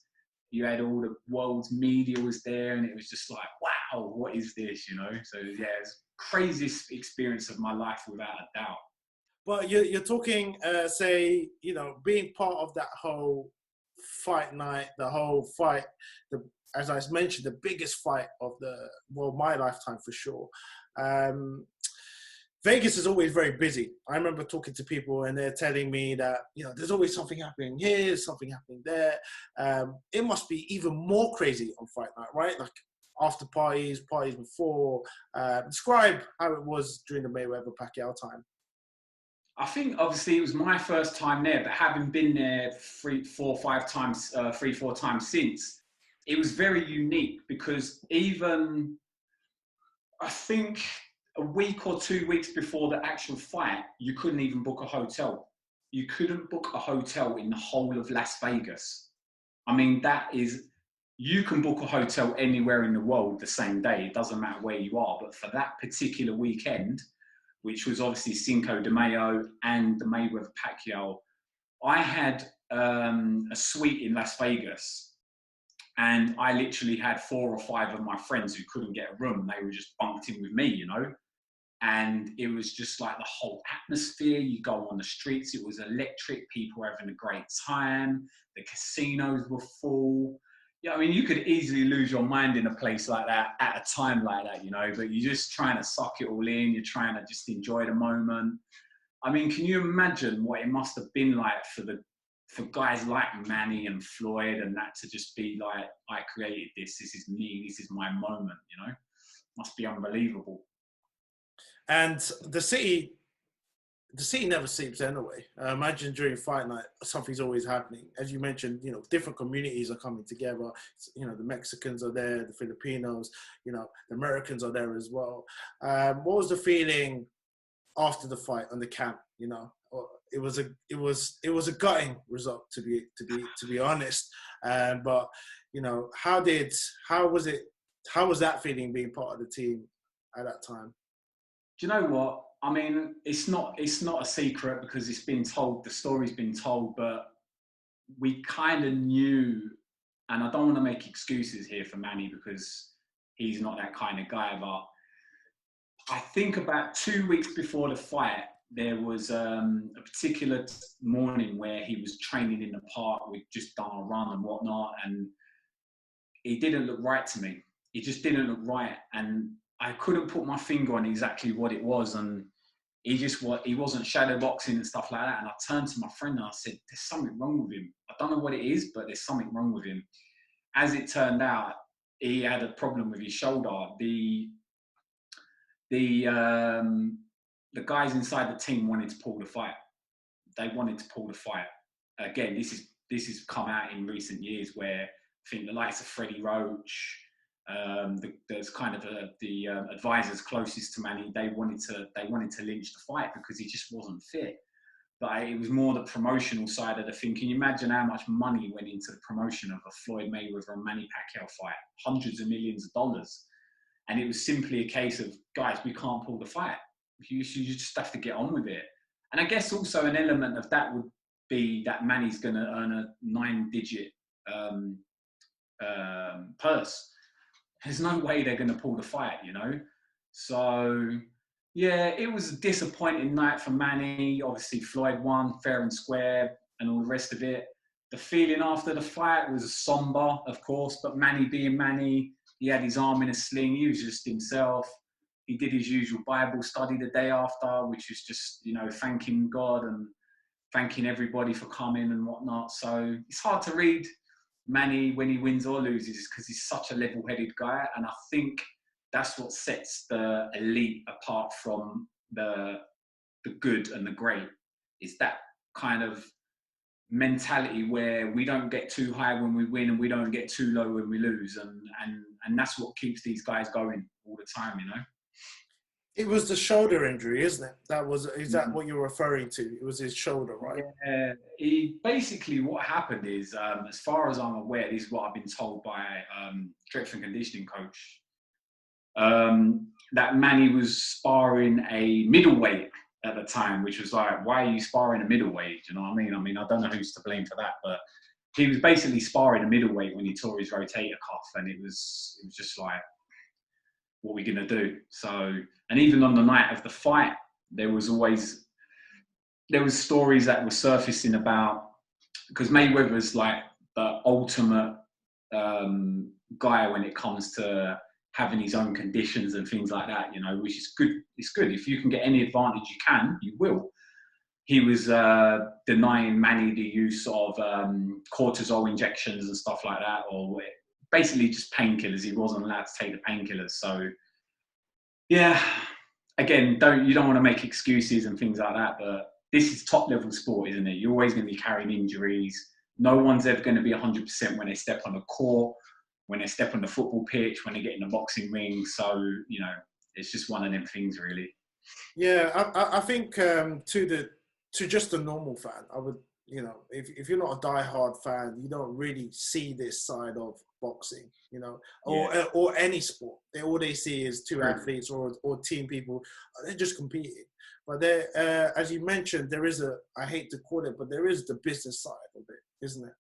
You had all the world's media was there, and it was just like, wow, what is this, you know? So yeah, it's the craziest experience of my life without a doubt. But you're talking, say, you know, being part of that whole fight night, the whole fight, as I mentioned, the biggest fight of my lifetime for sure. Vegas is always very busy. I remember talking to people and they're telling me that, you know, there's always something happening here, something happening there. It must be even more crazy on fight night, right? Like after parties before. Describe how it was during the Mayweather Pacquiao time. I think obviously it was my first time there, but having been there 3-4 times since, it was very unique, because even I think a week or 2 weeks before the actual fight, you couldn't even book a hotel. You couldn't book a hotel in the whole of Las Vegas. I mean, you can book a hotel anywhere in the world the same day. It doesn't matter where you are. But for that particular weekend, which was obviously Cinco de Mayo and the Mayweather Pacquiao, I had a suite in Las Vegas. And I literally had 4 or 5 of my friends who couldn't get a room. They were just bunked in with me, you know. And it was just like the whole atmosphere. You go on the streets, it was electric. People were having a great time. The casinos were full. Yeah, I mean, you could easily lose your mind in a place like that at a time like that, you know, but you're just trying to suck it all in. You're trying to just enjoy the moment. I mean, can you imagine what it must have been like for guys like Manny and Floyd and that, to just be like, I created this. This is me. This is my moment, you know? Must be unbelievable. And the city never sleeps anyway. Imagine during fight night, something's always happening. As you mentioned, you know, different communities are coming together. You know, the Mexicans are there, the Filipinos, you know, the Americans are there as well. What was the feeling after the fight on the camp? You know, it was a gutting result, to be honest. But you know, how was that feeling being part of the team at that time? Do you know what? I mean, it's not a secret, because it's been told, the story's been told, but we kind of knew, and I don't want to make excuses here for Manny, because he's not that kind of guy, but I think about 2 weeks before the fight, there was a particular morning where he was training in the park. We'd just done a run and whatnot, and he didn't look right to me. He just didn't look right, and I couldn't put my finger on exactly what it was, and he wasn't shadow boxing and stuff like that. And I turned to my friend and I said, there's something wrong with him. I don't know what it is, but there's something wrong with him. As it turned out, he had a problem with his shoulder. The guys inside the team wanted to pull the fight. They wanted to pull the fight. Again, this has come out in recent years, where I think the likes of Freddie Roach, there's kind of the advisors closest to Manny, they wanted to lynch the fight because he just wasn't fit. But it was more the promotional side of the thing. Can you imagine how much money went into the promotion of a Floyd Mayweather and Manny Pacquiao fight? Hundreds of millions of dollars. And it was simply a case of, guys, we can't pull the fight. You just have to get on with it. And I guess also an element of that would be that Manny's going to earn a 9-digit purse. There's no way they're going to pull the fight, you know? So, yeah, it was a disappointing night for Manny. Obviously, Floyd won fair and square and all the rest of it. The feeling after the fight was somber, of course, but Manny being Manny, he had his arm in a sling. He was just himself. He did his usual Bible study the day after, which was just, you know, thanking God and thanking everybody for coming and whatnot. So it's hard to read Manny when he wins or loses because he's such a level-headed guy. And I think that's what sets the elite apart from the good and the great, is that kind of mentality where we don't get too high when we win and we don't get too low when we lose. And that's what keeps these guys going all the time, you know? It was the shoulder injury, isn't it? Is that what you're referring to? It was his shoulder, right? Yeah. He basically, what happened is, as far as I'm aware, this is what I've been told by strength and conditioning coach, that Manny was sparring a middleweight at the time, which was like, why are you sparring a middleweight? Do you know what I mean? I mean, I don't know who's to blame for that, but he was basically sparring a middleweight when he tore his rotator cuff, and it was just like, what are we gonna do? So, and even on the night of the fight, there was stories that were surfacing about, because Mayweather's like the ultimate guy when it comes to having his own conditions and things like that, you know, which is good. It's good. If you can get any advantage you can, you will. He was denying Manny the use of cortisol injections and stuff like that, or basically just painkillers. He wasn't allowed to take the painkillers. So, yeah, again, you don't want to make excuses and things like that, but this is top level sport, isn't it? You're always going to be carrying injuries. No one's ever going to be 100% when they step on the court, when they step on the football pitch, when they get in the boxing ring. So, you know, it's just one of them things, really. Yeah, I think to just a normal fan, I would, you know, if you're not a diehard fan, you don't really see this side of boxing, you know, or any sport. All they see is two athletes or team people. They're just competing. But there, as you mentioned, there is I hate to call it, but there is the business side of it, isn't it?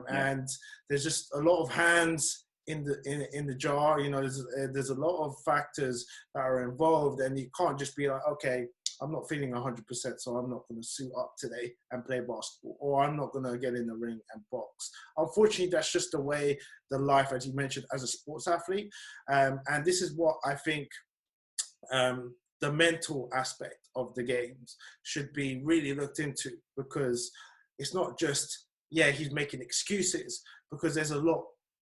And there's just a lot of hands in the jar. You know, there's a lot of factors that are involved, and you can't just be like, okay, I'm not feeling 100%, so I'm not going to suit up today and play basketball, or I'm not going to get in the ring and box. Unfortunately, that's just the way the life, as you mentioned, as a sports athlete. And this is what I think the mental aspect of the games should be really looked into, because it's not just, he's making excuses, because there's a lot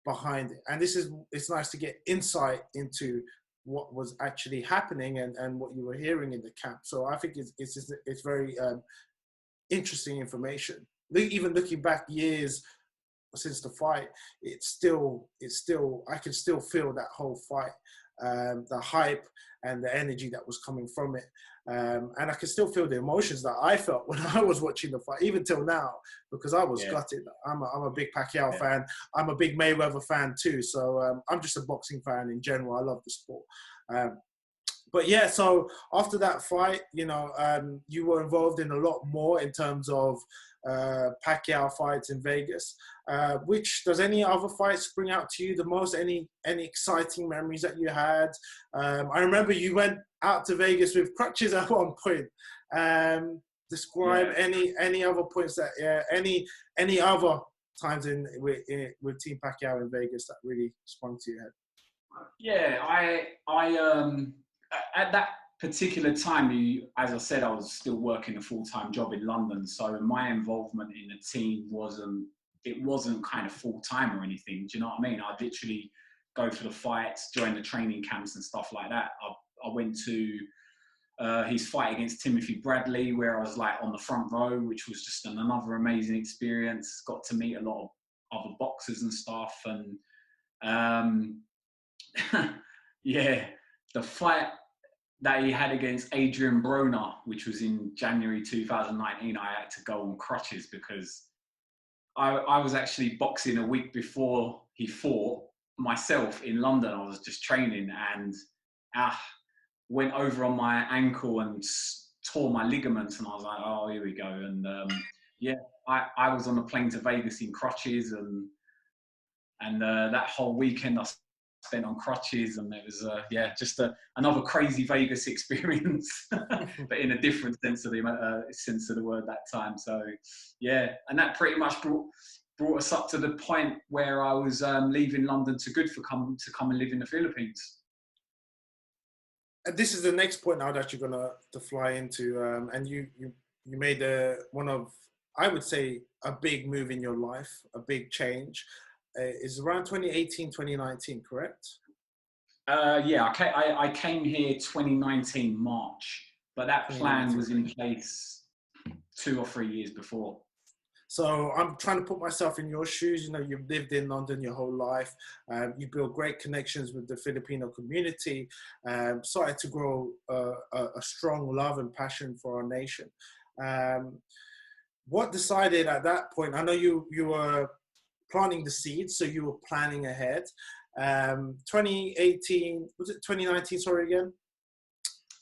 behind it. And it's nice to get insight into what was actually happening and what you were hearing in the camp. So I think it's very interesting information. Even looking back years since the fight, it's still I can still feel that whole fight, the hype and the energy that was coming from it. And I can still feel the emotions that I felt when I was watching the fight, even till now, because I was gutted. I'm a big Pacquiao fan. I'm a big Mayweather fan too. So I'm just a boxing fan in general. I love the sport. But yeah, so after that fight, you know, you were involved in a lot more in terms of Pacquiao fights in Vegas. Does any other fights bring out to you the most? Any exciting memories that you had? I remember you went out to Vegas with crutches at one point. Describe any other points that any other times with Team Pacquiao in Vegas that really sprung to your head. Yeah, I at that particular time, as I said, I was still working a full-time job in London, so my involvement in the team wasn't kind of full-time or anything. Do you know what I mean? I'd literally go for the fights, join the training camps and stuff like that. I went to his fight against Timothy Bradley, where I was like on the front row, which was just another amazing experience. Got to meet a lot of other boxers and stuff, and the fight that he had against Adrian Broner, which was in January 2019, I had to go on crutches because I was actually boxing a week before he fought myself in London. I was just training and went over on my ankle and tore my ligaments, and I was like, oh, here we go. And yeah, I was on a plane to Vegas in crutches, and that whole weekend I spent on crutches, and it was just another crazy Vegas experience, but in a different sense of the word that time. So yeah, and that pretty much brought us up to the point where I was leaving London to come and live in the Philippines. And this is the next point now that you're gonna to fly into, and you made one of, I would say, a big move in your life, a big change. It's around 2018, 2019, correct? Yeah, I came here 2019 March, but that plan was in place 2 or 3 years before. So I'm trying to put myself in your shoes. You know, you've lived in London your whole life. You built great connections with the Filipino community. Started to grow a strong love and passion for our nation. What decided at that point? I know you were planting the seeds, so you were planning ahead. 2018, was it 2019? Sorry again.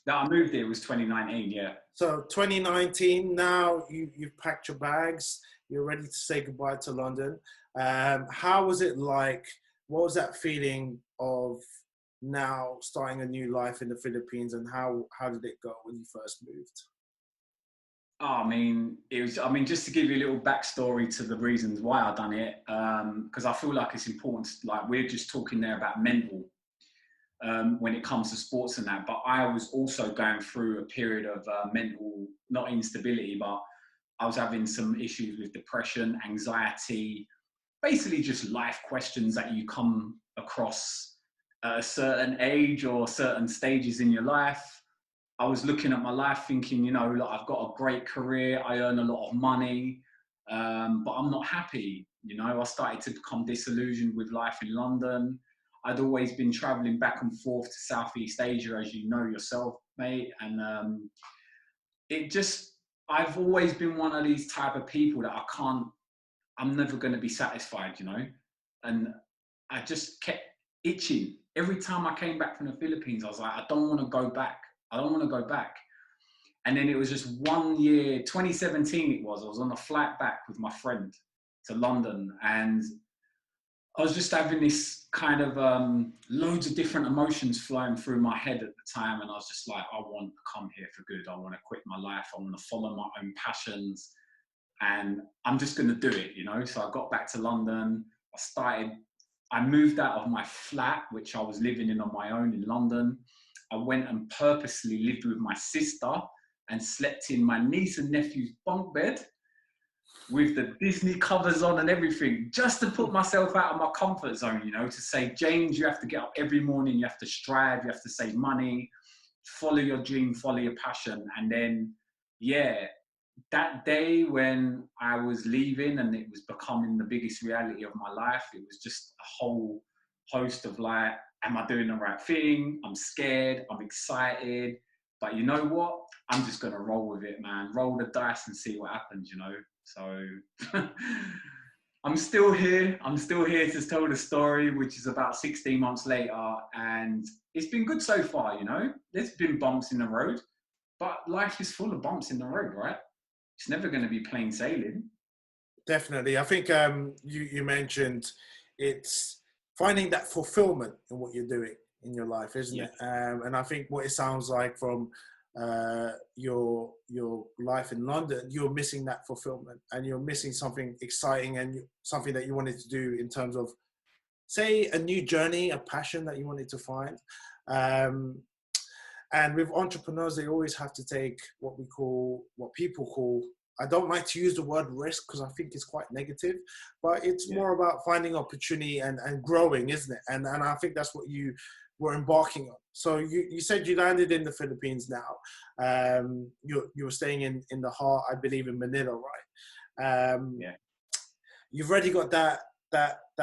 No, I moved here. It was 2019. Yeah. So 2019. Now you've packed your bags. You're ready to say goodbye to London. How was it like? What was that feeling of now starting a new life in the Philippines, and how did it go when you first moved? Oh, I mean, just to give you a little backstory to the reasons why I done it, because I feel like it's important. Like, we're just talking there about mental when it comes to sports and that, but I was also going through a period of mental, not instability, but I was having some issues with depression, anxiety, basically just life questions that you come across at a certain age or certain stages in your life. I was looking at my life thinking, you know, like, I've got a great career, I earn a lot of money, but I'm not happy. You know, I started to become disillusioned with life in London. I'd always been traveling back and forth to Southeast Asia, as you know yourself, mate. And I've always been one of these type of people that I'm never going to be satisfied, you know? And I just kept itching. Every time I came back from the Philippines, I was like, I don't want to go back. I don't want to go back. And then it was just 1 year, 2017 it was. I was on a flight back with my friend to London, and I was just having this kind of loads of different emotions flying through my head at the time. And I was just like, I want to come here for good. I want to quit my life. I want to follow my own passions. And I'm just going to do it, you know? So I got back to London. I moved out of my flat, which I was living in on my own in London. I went and purposely lived with my sister and slept in my niece and nephew's bunk bed with the Disney covers on and everything, just to put myself out of my comfort zone, you know, to say, James, you have to get up every morning, you have to strive, you have to save money, follow your dream, follow your passion. And then, yeah, that day when I was leaving and it was becoming the biggest reality of my life, it was just a whole host of like, am I doing the right thing? I'm scared, I'm excited, but you know what? I'm just gonna roll with it, man. Roll the dice and see what happens, you know? So I'm still here. I'm still here to tell the story, which is about 16 months later. And it's been good so far, you know? There's been bumps in the road, but life is full of bumps in the road, right? It's never going to be plain sailing. Definitely. I think you mentioned it's finding that fulfillment in what you're doing in your life, isn't it? And I think what it sounds like from your life in London, you're missing that fulfillment, and you're missing something exciting and something that you wanted to do in terms of, say, a new journey, a passion that you wanted to find. And with entrepreneurs, they always have to take what people call, I don't like to use the word risk because I think it's quite negative, but it's more about finding opportunity and growing, isn't it? And I think that's what you were embarking on. So you said you landed in the Philippines now. You were staying in the heart, I believe, in Manila, right? You've already got that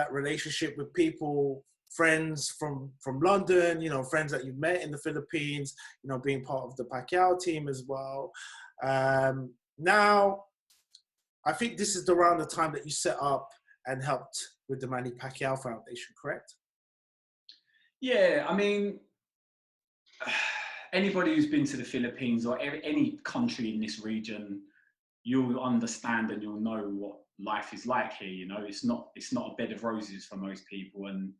relationship with people, friends from London, you know, friends that you've met in the Philippines, you know, being part of the Pacquiao team as well. Now, I think this is around the time that you set up and helped with the Manny Pacquiao Foundation, correct? Yeah, I mean, anybody who's been to the Philippines or any country in this region, you'll understand and you'll know what life is like here. You know, it's not a bed of roses for most people. And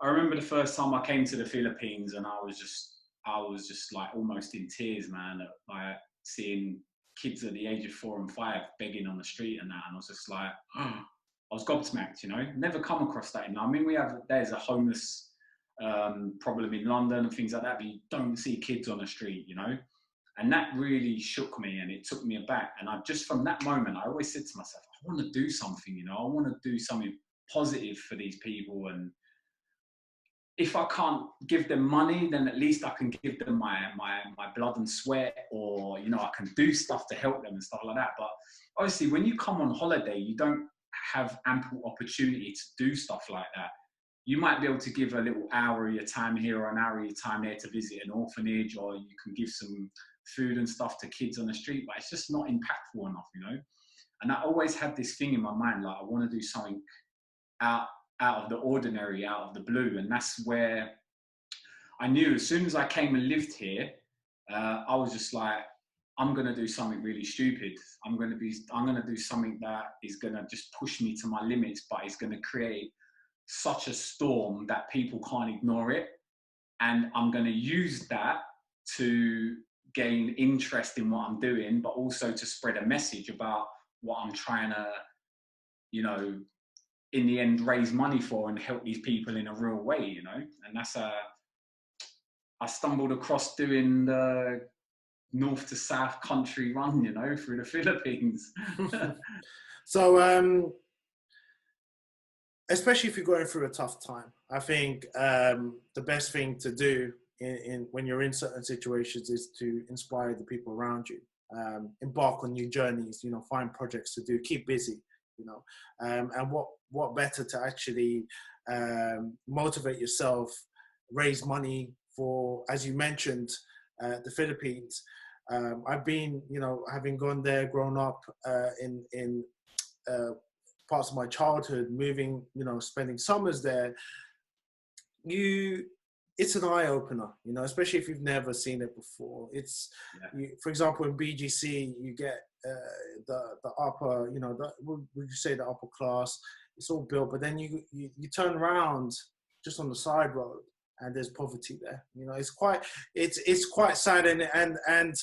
I remember the first time I came to the Philippines, and I was just like almost in tears, man, at like seeing kids at the age of 4 and 5 begging on the street and that. And I was just like, I was gobsmacked, you know, never come across that. I mean, there's a homeless problem in London and things like that, but you don't see kids on the street, you know. And that really shook me and it took me aback. And I just, from that moment, I always said to myself, I want to do something, you know, I want to do something positive for these people. And if I can't give them money, then at least I can give them my blood and sweat, or, you know, I can do stuff to help them and stuff like that. But obviously when you come on holiday, you don't have ample opportunity to do stuff like that. You might be able to give a little hour of your time here or an hour of your time there to visit an orphanage, or you can give some food and stuff to kids on the street, but it's just not impactful enough, you know. And I always had this thing in my mind, like I want to do something out of the ordinary, out of the blue. And that's where I knew as soon as I came and lived here, I was just like, I'm going to do something really stupid. I'm going to do something that is going to just push me to my limits, but it's going to create such a storm that people can't ignore it. And I'm going to use that to gain interest in what I'm doing, but also to spread a message about what I'm trying to, you know, in the end, raise money for and help these people in a real way, you know. And that's I stumbled across doing the north to south country run, you know, through the Philippines. So, especially if you're going through a tough time, I think the best thing to do in when you're in certain situations is to inspire the people around you. Embark on new journeys, you know, find projects to do, keep busy, you know, and what better to actually motivate yourself, raise money for, as you mentioned, the Philippines. I've been, you know, having gone there, grown up in parts of my childhood, moving, you know, spending summers there. It's an eye opener, you know, especially if you've never seen it before. For example, in BGC, you get the upper, you know, would you say the upper class? It's all built, but then you turn around just on the side road, and there's poverty there. You know, it's quite sad, and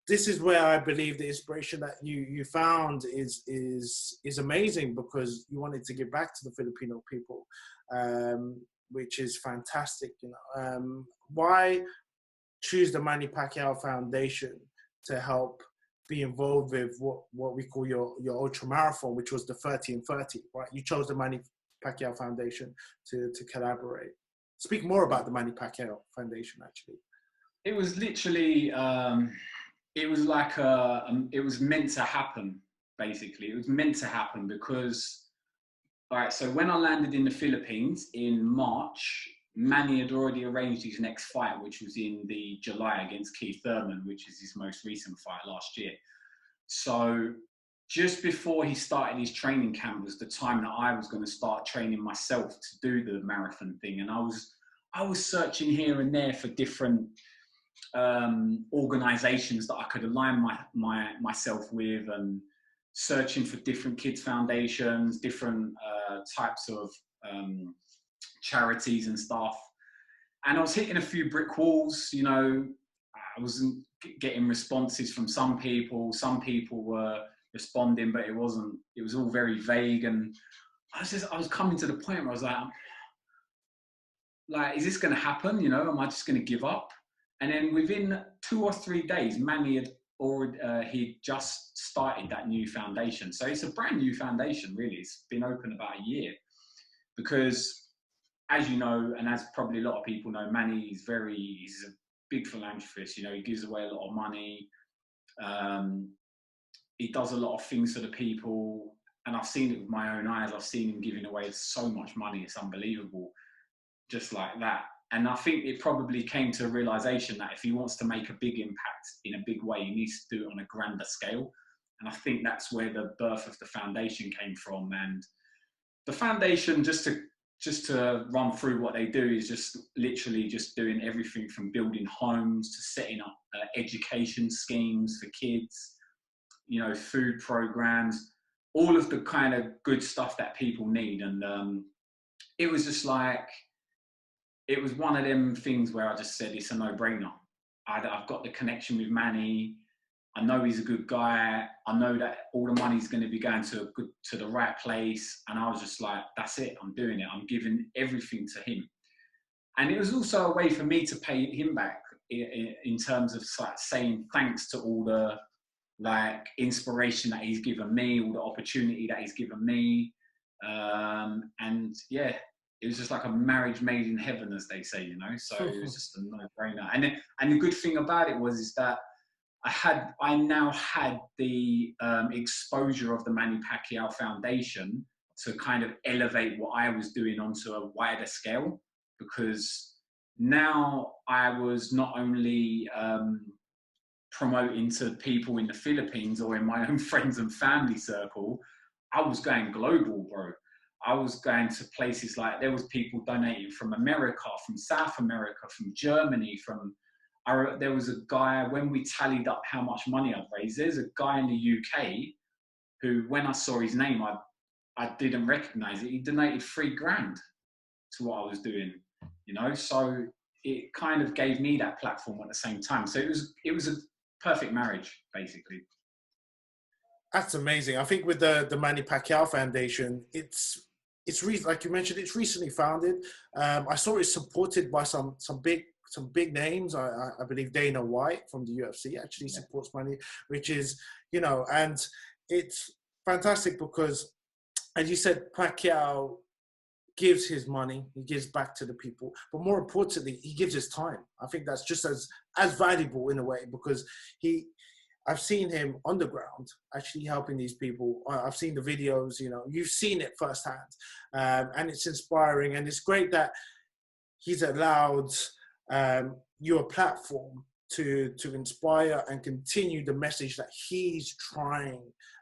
this is where I believe the inspiration that you found is amazing, because you wanted to give back to the Filipino people. Which is fantastic, you know. Why choose the Manny Pacquiao Foundation to help be involved with what we call your Ultramarathon, which was the 30 and 30, right? You chose the Manny Pacquiao Foundation to collaborate. Speak more about the Manny Pacquiao Foundation, actually. It was literally, it was like it was meant to happen, basically. It was meant to happen because, all right, so when I landed in the Philippines in March, Manny had already arranged his next fight, which was in the July against Keith Thurman, which is his most recent fight last year. So just before he started his training camp was the time that I was going to start training myself to do the marathon thing. And I was searching here and there for different organizations that I could align myself with, and searching for different kids foundations, different types of charities and stuff. And I was hitting a few brick walls, you know. I wasn't getting responses from some people. Some people were responding, but it was all very vague. And I was coming to the point where I was like, is this going to happen? You know, am I just going to give up? And then within 2 or 3 days, Manny had he just started that new foundation. So it's a brand new foundation, really. It's been open about a year, because, as you know, and as probably a lot of people know, Manny is he's a big philanthropist. You know, he gives away a lot of money. He does a lot of things for the people, and I've seen it with my own eyes. I've seen him giving away so much money. It's unbelievable, just like that. And I think it probably came to a realization that if he wants to make a big impact in a big way, he needs to do it on a grander scale. And I think that's where the birth of the foundation came from. And the foundation, just to just to run through what they do is just literally just doing everything from building homes to setting up education schemes for kids, you know, food programs, all of the kind of good stuff that people need. And it was just like, it was one of them things where I just said, it's a no-brainer. I've got the connection with Manny. I know he's a good guy. I know that all the money's going to be going to the right place. And I was just like, that's it. I'm doing it. I'm giving everything to him. And it was also a way for me to pay him back in terms of like saying thanks to all the like inspiration that he's given me, all the opportunity that he's given me. And yeah, it was just like a marriage made in heaven, as they say, you know. So it was just a no-brainer. And the good thing about it is that I now had the exposure of the Manny Pacquiao Foundation to kind of elevate what I was doing onto a wider scale, because now I was not only promoting to people in the Philippines or in my own friends and family circle, I was going global, bro. I was going to places like, there was people donating from America, from South America, from Germany, there was a guy, when we tallied up how much money I'd raised, there's a guy in the UK who, when I saw his name, I didn't recognize it. He donated $3,000 to what I was doing, you know? So it kind of gave me that platform at the same time. So it was a perfect marriage, basically. That's amazing. I think with the Manny Pacquiao Foundation, it's like you mentioned, it's recently founded. I saw it supported by some big names. I believe Dana White from the UFC actually supports Manny, which is, you know, and it's fantastic because, as you said, Pacquiao gives his money, he gives back to the people, but more importantly, he gives his time. I think that's just as valuable in a way, because I've seen him on the ground actually helping these people. I've seen the videos, you know, you've seen it firsthand, and it's inspiring. And it's great that he's allowed you a platform to inspire and continue the message that he's trying,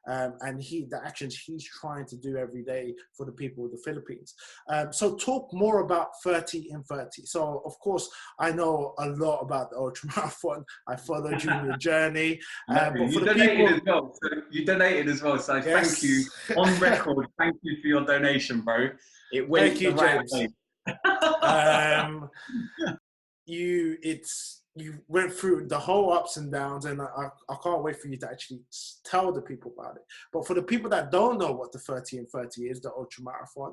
and the actions he's trying to do every day for the people of the Philippines. So talk more about 30 in 30. So of course, I know a lot about the Ultramarathon. I followed you in your journey. But for you the donated people, as well. So you donated as well. So yes. Thank you on record. Thank you for your donation, bro. It went Thank you, the right James. way. You went through the whole ups and downs, and I can't wait for you to actually tell the people about it. But for the people that don't know what the 30 in 30 is, the Ultramarathon,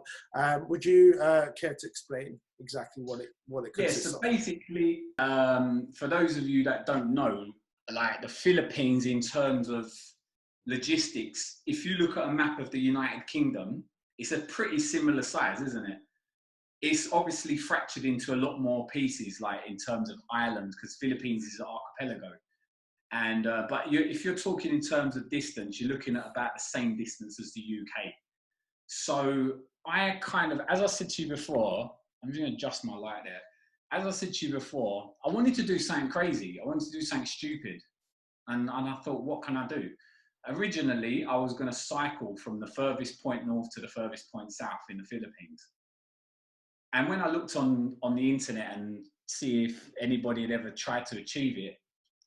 would you care to explain exactly what it consists of? Yeah, so basically, for those of you that don't know, like the Philippines in terms of logistics, if you look at a map of the United Kingdom, it's a pretty similar size, isn't it? It's obviously fractured into a lot more pieces, like in terms of islands, because Philippines is an archipelago. And but if you're talking in terms of distance, you're looking at about the same distance as the UK. So I kind of, as I said to you before, I'm just going to adjust my light there. As I said to you before, I wanted to do something crazy. I wanted to do something stupid. And I thought, what can I do? Originally, I was going to cycle from the furthest point north to the furthest point south in the Philippines. And when I looked on the internet and see if anybody had ever tried to achieve it,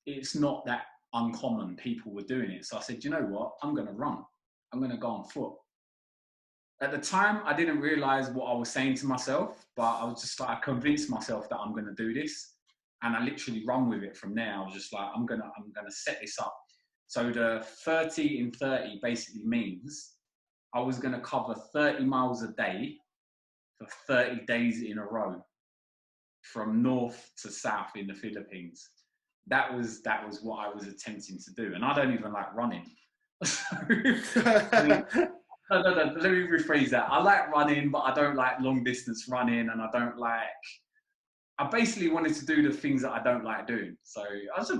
it's not that uncommon. People were doing it. So I said, you know what? I'm going to run. I'm going to go on foot. At the time, I didn't realize what I was saying to myself, but I was just like, I convinced myself that I'm going to do this. And I literally run with it from there. I was just like, I'm going to set this up. So the 30 in 30 basically means I was going to cover 30 miles a day for 30 days in a row, from north to south in the Philippines. That was what I was attempting to do. And I don't even like running. No, let me rephrase that. I like running, but I don't like long distance running, and I basically wanted to do the things that I don't like doing. So I was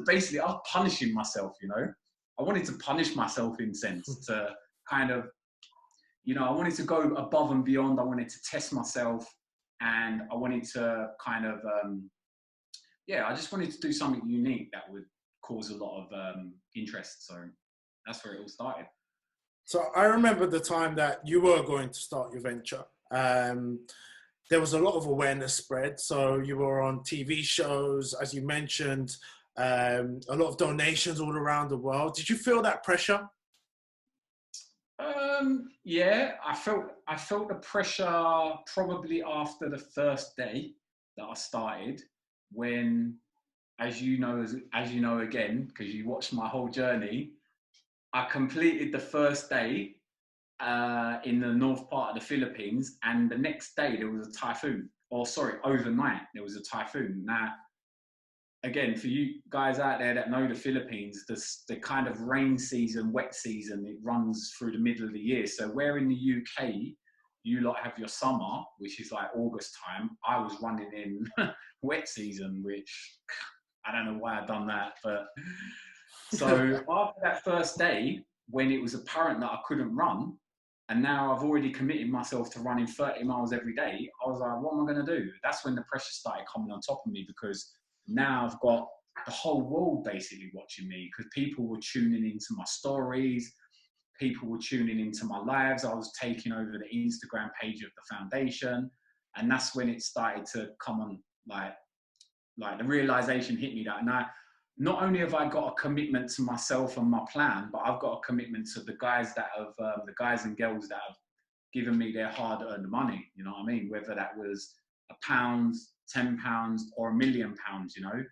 punishing myself, you know. I wanted to punish myself in a sense, to kind of, you know, I wanted to go above and beyond. I wanted to test myself, and I wanted to kind of, I just wanted to do something unique that would cause a lot of interest. So that's where it all started. So I remember the time that you were going to start your venture. there was a lot of awareness spread. So you were on TV shows, as you mentioned, a lot of donations all around the world. Did you feel that pressure? Yeah, I felt the pressure probably after the first day that I started, when, as you know again, because you watched my whole journey, I completed the first day in the north part of the Philippines, and the next day there was a typhoon. Or sorry, overnight there was a typhoon. Now, again, for you guys out there that know the Philippines, the kind of rain season, wet season, it runs through the middle of the year. So where in the UK you lot have your summer, which is like August time, I was running in wet season, which I don't know why I've done that. But so after that first day, when it was apparent that I couldn't run, and now I've already committed myself to running 30 miles every day, I was like, what am I going to do? That's when the pressure started coming on top of me, because now I've got the whole world basically watching me, because people were tuning into my stories, people were tuning into my lives. I was taking over the Instagram page of the foundation, and that's when it started to come on, like the realization hit me that now, not only have I got a commitment to myself and my plan, but I've got a commitment to the guys that have, the guys and girls that have given me their hard-earned money. You know what I mean? Whether that was £1, £10, or £1 million, you know,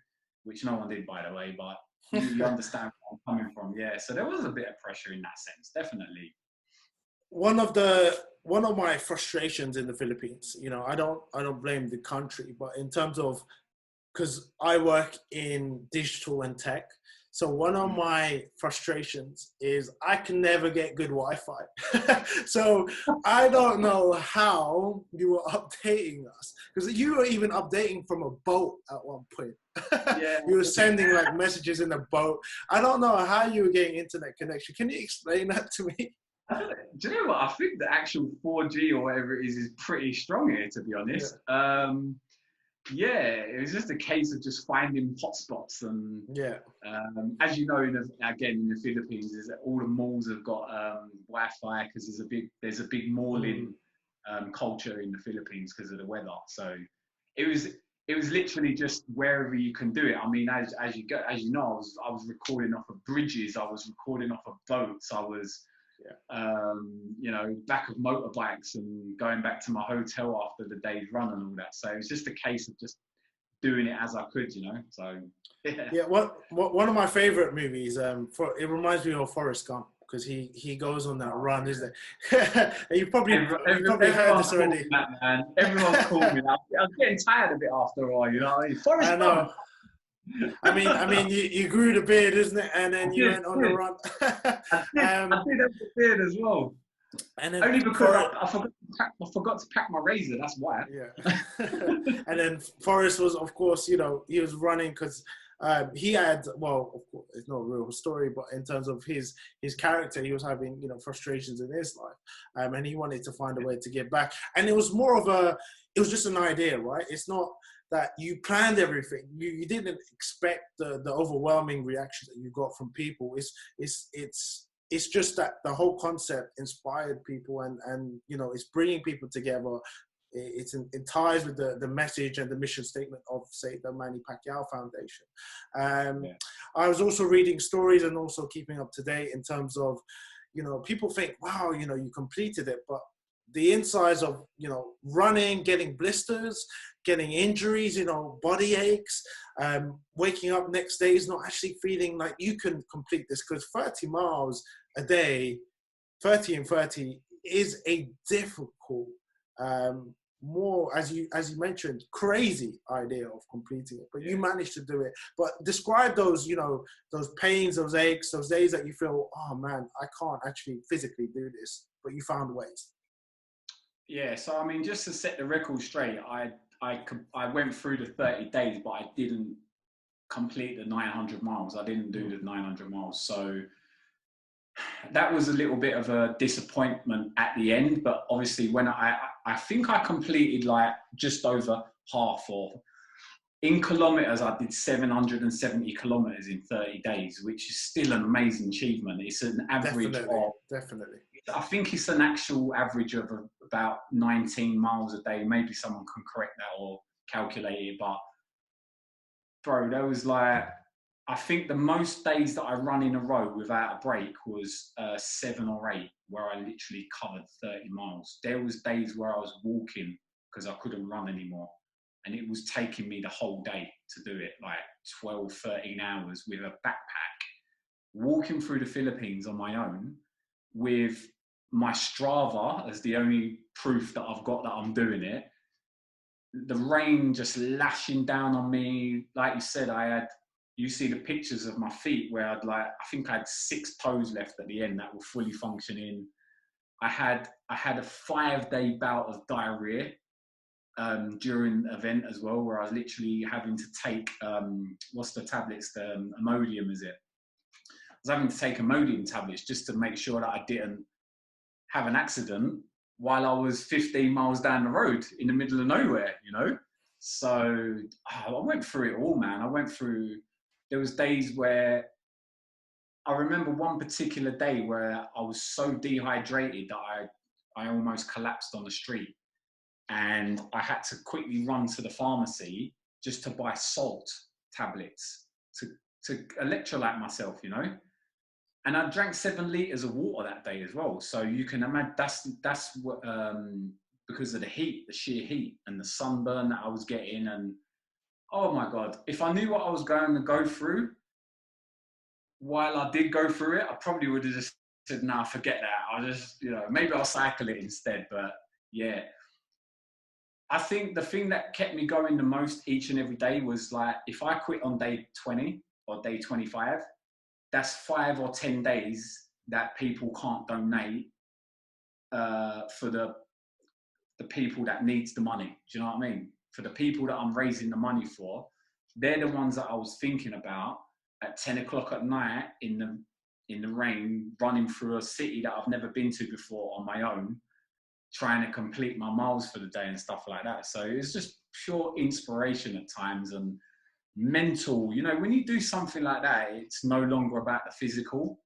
which no one did, by the way, but you understand where I'm coming from. Yeah, so there was a bit of pressure in that sense, definitely. One of my frustrations in the Philippines, you know, I don't blame the country, but in terms of, because I work in digital and tech, so one of my frustrations is I can never get good Wi-Fi. So I don't know how you were updating us, because you were even updating from a boat at one point. Yeah. You were sending like messages in a boat. I don't know how you were getting internet connection. Can you explain that to me? Do you know what? I think the actual 4G or whatever it is pretty strong here, to be honest. Yeah, it was just a case of just finding hotspots, and as you know, in the Philippines, is that all the malls have got Wi-Fi, because there's a big malling culture in the Philippines because of the weather. So it was literally just wherever you can do it. I mean, as you know, I was recording off of bridges, I was recording off of boats, I was you know, back of motorbikes, and going back to my hotel after the day's run and all that. So it was just a case of just doing it as I could, you know. So yeah. One of my favorite movies, it reminds me of Forrest Gump, because he goes on that run, isn't it? You probably heard this already. That, man. Everyone's called me that. I was getting tired of it after a while, you know. Forrest Gump. I mean, you grew the beard, isn't it? And then you went on the run. I did have the beard as well. And then only because I forgot to pack my razor. That's why. Yeah. And then Forrest was, of course, you know, he was running because he had, well, of course, it's not a real story, but in terms of his character, he was having, you know, frustrations in his life, and he wanted to find a way to get back. And it was more of it was just an idea, right? It's not that you planned everything. You didn't expect the overwhelming reaction that you got from people. It's just that the whole concept inspired people, and you know, it's bringing people together. It ties with the message and the mission statement of, say, the Manny Pacquiao Foundation. I was also reading stories and also keeping up to date in terms of, you know, people think, wow, you know, you completed it, but the insides of, you know, running, getting blisters, getting injuries, you know, body aches, waking up next day is not actually feeling like you can complete this, because 30 miles a day, 30 and 30 is a difficult, more, as you mentioned, crazy idea of completing it, but you managed to do it. But describe those, you know, those pains, those aches, those days that you feel, oh man, I can't actually physically do this, but you found ways. Yeah, so I mean, just to set the record straight, I went through the 30 days, but I didn't complete the 900 miles. I didn't do the 900 miles. So that was a little bit of a disappointment at the end. But obviously, when I think I completed like just over half, or in kilometers, I did 770 kilometers in 30 days, which is still an amazing achievement. It's an average definitely. I think it's an actual average of about 19 miles a day. Maybe someone can correct that or calculate it. But bro, there was like, I think the most days that I run in a row without a break was 7 or 8, where I literally covered 30 miles. There was days where I was walking because I couldn't run anymore. And it was taking me the whole day to do it, like 12, 13 hours with a backpack, walking through the Philippines on my own with my Strava as the only proof that I've got that I'm doing it. The rain just lashing down on me. Like you said, you see the pictures of my feet where I think I had 6 toes left at the end that were fully functioning. I had a 5-day bout of diarrhea during the event as well, where I was literally having to take, what's the tablets, the Imodium, is it? I was having to take Imodium tablets just to make sure that I didn't have an accident while I was 15 miles down the road in the middle of nowhere, you know? So I went through it all, man. There was days where, I remember one particular day where I was so dehydrated that I almost collapsed on the street. And I had to quickly run to the pharmacy just to buy salt tablets to electrolyte myself, you know? And I drank 7 liters of water that day as well. So you can imagine that's what, because of the heat, the sheer heat and the sunburn that I was getting. And oh my God, if I knew what I was going to go through while I did go through it, I probably would have just said, nah, forget that. I'll just, maybe I'll cycle it instead. But yeah, I think the thing that kept me going the most each and every day was like, if I quit on day 20 or day 25, that's 5 or 10 days that people can't donate for the people that needs the money. Do you know what I mean? For the people that I'm raising the money for, they're the ones that I was thinking about at 10 o'clock at night in the rain, running through a city that I've never been to before on my own, trying to complete my miles for the day and stuff like that. So it's just pure inspiration at times and mental. When you do something like that, it's no longer about the physical.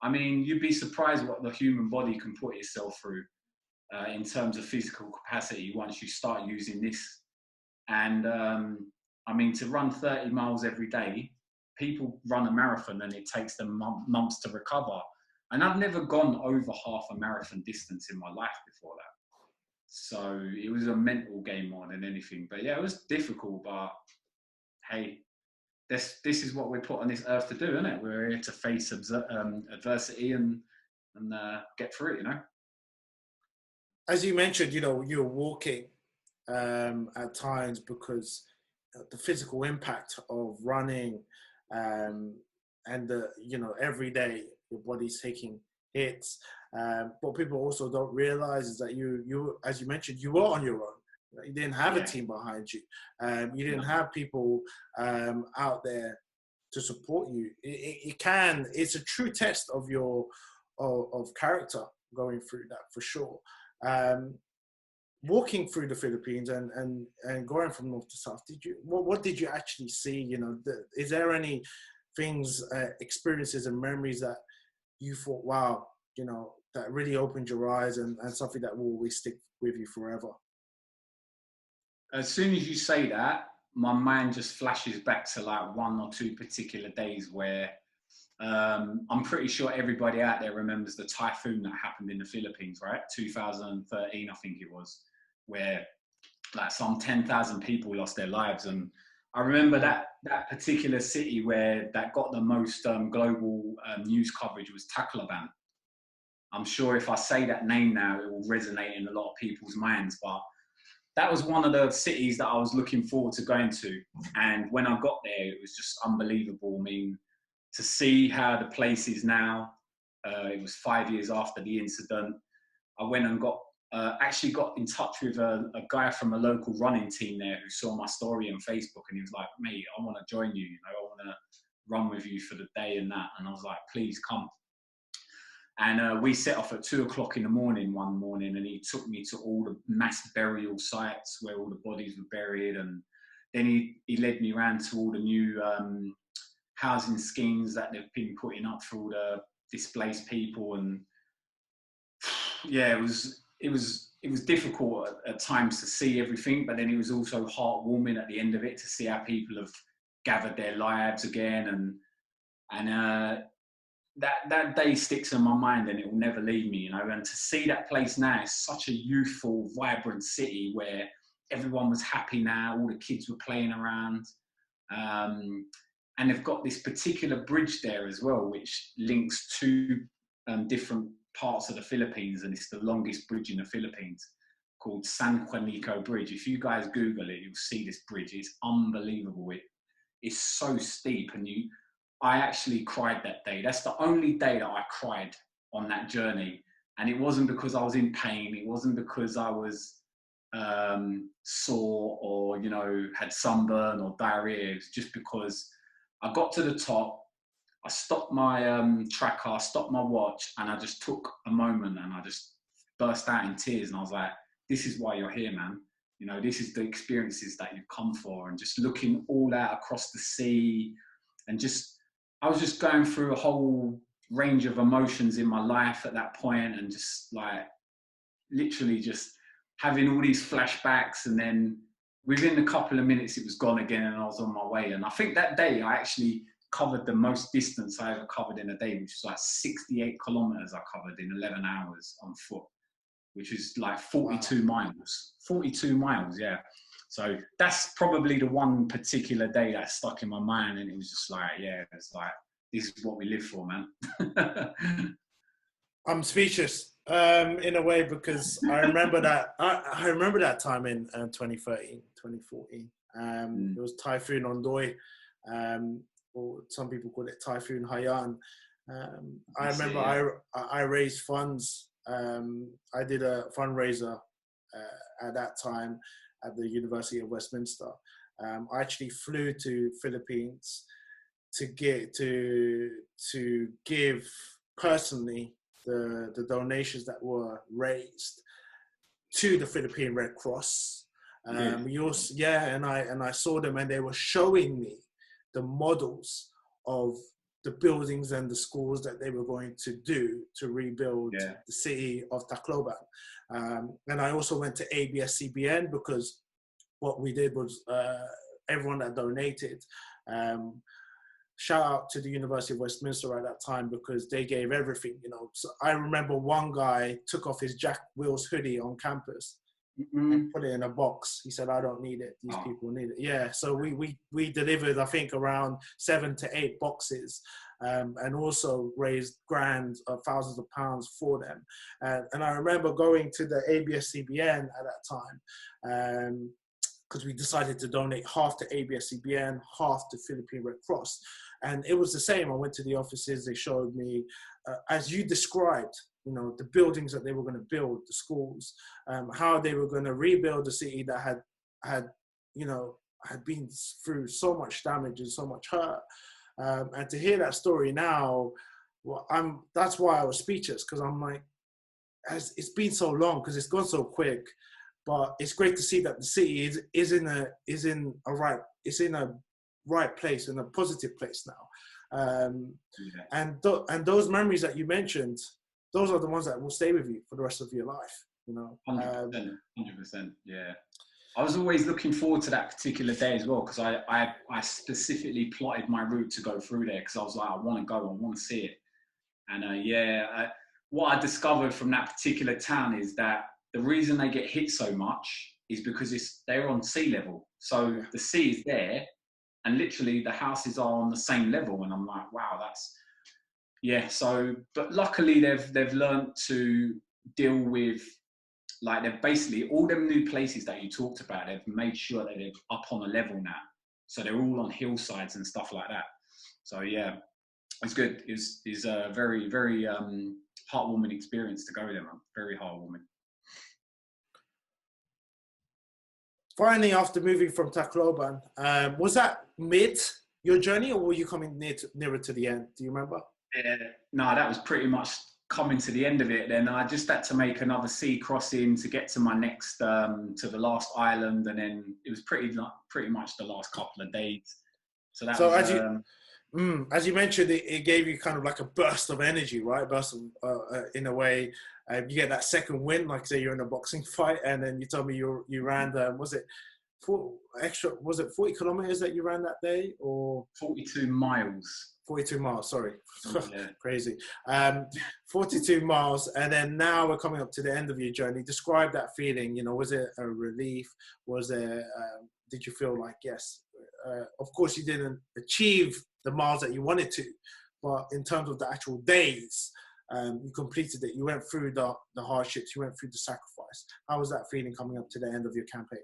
I mean, you'd be surprised what the human body can put itself through in terms of physical capacity once you start using this. And I mean, to run 30 miles every day, people run a marathon and it takes them months to recover. And I've never gone over half a marathon distance in my life before that. So it was a mental game more than anything. But yeah, it was difficult, but hey, this is what we're put on this earth to do, isn't it? We're here to face adversity and get through it, As you mentioned, you're walking at times because the physical impact of running and every day your body's taking hits. What people also don't realize is that you, as you mentioned, you were on your own. You didn't have a team behind you. You didn't have people out there to support you. It's a true test of your of character going through that, for sure. Walking through the Philippines and going from north to south, what did you actually see? Is there any things, experiences and memories that you thought, wow, that really opened your eyes and something that will always stick with you forever? As soon as you say that, my mind just flashes back to like 1 or 2 particular days where I'm pretty sure everybody out there remembers the typhoon that happened in the Philippines, right? 2013, I think it was, where like some 10,000 people lost their lives. And I remember that particular city where that got the most global news coverage was Tacloban. I'm sure if I say that name now, it will resonate in a lot of people's minds, but that was one of the cities that I was looking forward to going to. And when I got there, it was just unbelievable. I mean, to see how the place is now, it was 5 years after the incident. I went and actually got in touch with a guy from a local running team there who saw my story on Facebook, and he was like, mate, I want to join you, I want to run with you for the day and that. And I was like, please come. And we set off at 2 o'clock in the morning one morning, and he took me to all the mass burial sites where all the bodies were buried. And then he led me around to all the new housing schemes that they've been putting up for all the displaced people. And yeah, it was difficult at times to see everything, but then it was also heartwarming at the end of it to see how people have gathered their lives again, and that day sticks in my mind and it will never leave me, you know. And to see that place now, it's such a youthful, vibrant city where everyone was happy now, all the kids were playing around. And they've got this particular bridge there as well, which links two different parts of the Philippines, and it's the longest bridge in the Philippines, called San Juanico Bridge. If you guys Google it, you'll see this bridge. It's unbelievable. It's so steep, and I actually cried that day. That's the only day that I cried on that journey. And it wasn't because I was in pain. It wasn't because I was sore or, you know, had sunburn or diarrhea. It was just because I got to the top, I stopped my tracker, I stopped my watch, and I just took a moment and I just burst out in tears. And I was like, this is why you're here, man. You know, this is the experiences that you've come for. And just looking all out across the sea, and I was just going through a whole range of emotions in my life at that point, and just like literally just having all these flashbacks. And then within a couple of minutes it was gone again and I was on my way. And I think that day I actually covered the most distance I ever covered in a day, which was like 68 kilometers I covered in 11 hours on foot, which is like 42 miles. 42 miles, yeah. So that's probably the one particular day that stuck in my mind, and it was just like, yeah, it's like, this is what we live for, man. I'm speechless in a way, because I remember that I remember that time in 2013, 2014. It was Typhoon Ondoy, or some people call it Typhoon Haiyan. I remember I raised funds. I did a fundraiser at that time at the University of Westminster. I actually flew to Philippines to give personally the donations that were raised to the Philippine Red Cross. We also, and I saw them, and they were showing me the models of the buildings and the schools that they were going to do to rebuild the city of Tacloban. And I also went to ABS-CBN, because what we did was everyone that donated, shout out to the University of Westminster at that time, because they gave everything, you know. So I remember one guy took off his Jack Wills hoodie on campus and put it in a box. He said, I don't need it. These people need it. Yeah. So we delivered, I think, around 7 to 8 boxes, and also raised thousands of pounds for them. And I remember going to the ABS-CBN at that time, because we decided to donate half to ABS-CBN, half to Philippine Red Cross. And it was the same. I went to the offices, they showed me, as you described, you know, the buildings that they were going to build, the schools, how they were going to rebuild the city that had been through so much damage and so much hurt. And to hear that story now, that's why I was speechless, because I'm like, it's been so long, because it's gone so quick. But it's great to see that the city is in a right place, in a positive place now. And those memories that you mentioned, those are the ones that will stay with you for the rest of your life. You know, 100%, yeah. I was always looking forward to that particular day as well, because I specifically plotted my route to go through there, because I was like, I want to go, I want to see it. And what I discovered from that particular town is that the reason they get hit so much is because they're on sea level. So the sea is there, and literally the houses are on the same level. And I'm like, wow, so, but luckily they've learned to deal with, like, they've basically, all them new places that you talked about, they've made sure that they're up on a level now. So they're all on hillsides and stuff like that. So yeah, it's good. It's a very, very heartwarming experience to go there, man. Very heartwarming. Finally, after moving from Tacloban, was that mid your journey, or were you coming nearer to the end? Do you remember? Yeah, no, that was pretty much coming to the end of it. Then I just had to make another sea crossing to get to my next, to the last island, and then it was pretty much the last couple of days. So that As you mentioned, it gave you kind of like a burst of energy, right? Burst of, in a way, you get that second win, like say you're in a boxing fight, and then you told me you ran was it 40 kilometers that you ran that day, or 42 miles. 42 miles, sorry. Yeah. Crazy. 42 miles, and then now we're coming up to the end of your journey. Describe that feeling, was it a relief? Did you feel like, yes, of course you didn't achieve the miles that you wanted to, but in terms of the actual days, you completed it, you went through the hardships, you went through the sacrifice. How was that feeling coming up to the end of your campaign?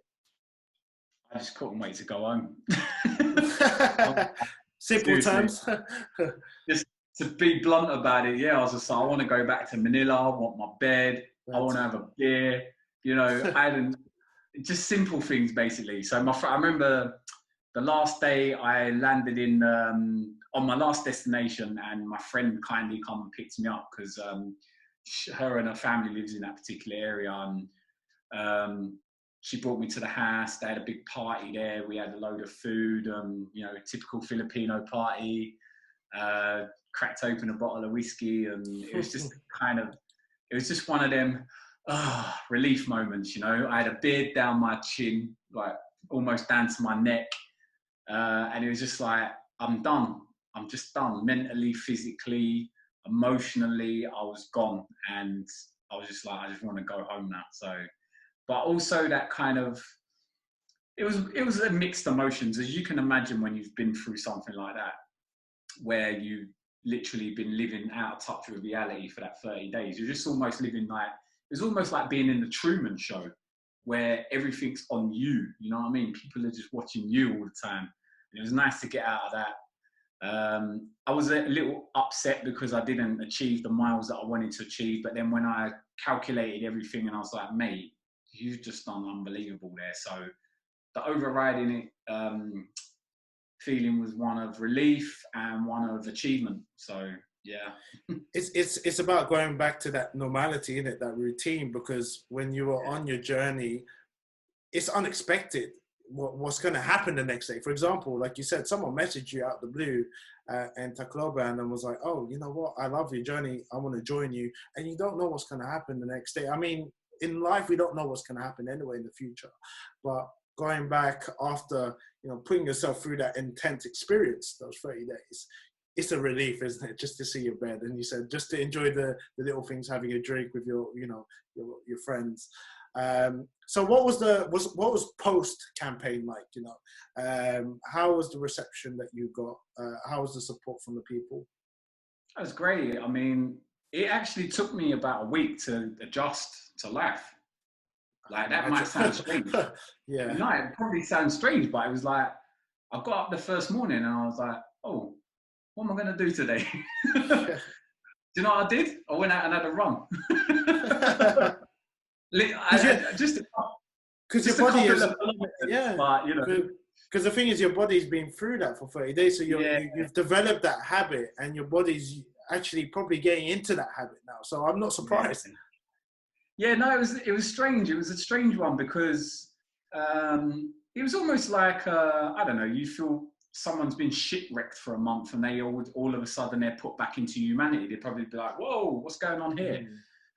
I just couldn't wait to go home. Simple terms. Just to be blunt about it, I was just like, I want to go back to Manila, I want my bed, I want to have a beer, just simple things basically. So I remember the last day I landed in, on my last destination, and my friend kindly come and picked me up because her and her family lives in that particular area, and she brought me to the house. They had a big party there. We had a load of food, typical Filipino party. Cracked open a bottle of whiskey, and it was just one of them relief moments. I had a beard down my chin, like almost down to my neck, and it was just like, I'm done. I'm just done. Mentally, physically, emotionally, I was gone, and I was just like, I just want to go home now. So. But also that kind of, it was a mixed emotions, as you can imagine when you've been through something like that, where you literally been living out of touch with reality for that 30 days. You're just almost living like, it was almost like being in the Truman Show, where everything's on you, you know what I mean? People are just watching you all the time. And it was nice to get out of that. I was a little upset because I didn't achieve the miles that I wanted to achieve, but then when I calculated everything and I was like, mate, you've just done unbelievable there. So the overriding feeling was one of relief and one of achievement. So yeah, it's about going back to that normality, isn't it? That routine, because when you are on your journey, it's unexpected what's going to happen the next day. For example, like you said, someone messaged you out the blue and Tacloban and was like, oh, you know what? I love your journey. I want to join you. And you don't know what's going to happen the next day. I mean, in life, we don't know what's going to happen anyway in the future. But going back after, putting yourself through that intense experience, those 30 days, it's a relief, isn't it? Just to see your bed. And you said, just to enjoy the little things, having a drink with your friends. So what was post campaign like? How was the reception that you got? How was the support from the people? That was great. I mean, it actually took me about a week to adjust to life. Like, that might sound strange. Yeah. No, it probably sounds strange, but it was like, I got up the first morning and I was like, oh, what am I going to do today? Do you know what I did? I went out and had a run. Because your body is, because the thing is, your body's been through that for 30 days, so you've developed that habit, and your body's actually probably getting into that habit now. So I'm not surprised. Yeah, no, it was strange. It was a strange one because it was almost like I don't know. You feel someone's been shipwrecked for a month, and they all of a sudden they're put back into humanity. They'd probably be like, "Whoa, what's going on here?"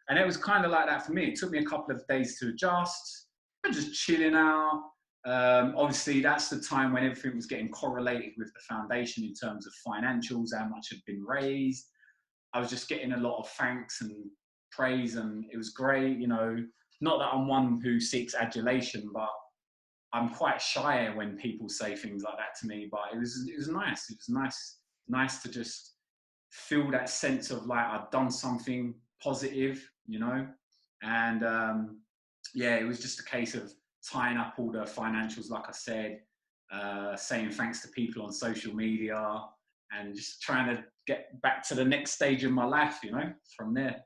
And it was kind of like that for me. It took me a couple of days to adjust. I'm just chilling out. Obviously, that's the time when everything was getting correlated with the foundation in terms of financials, how much had been raised. I was just getting a lot of thanks and praise, and it was great. Not that I'm one who seeks adulation, but I'm quite shy when people say things like that to me. But it was nice. It was nice to just feel that sense of like I'd done something positive, and it was just a case of tying up all the financials, like I said, saying thanks to people on social media, and just trying to get back to the next stage of my life, from there.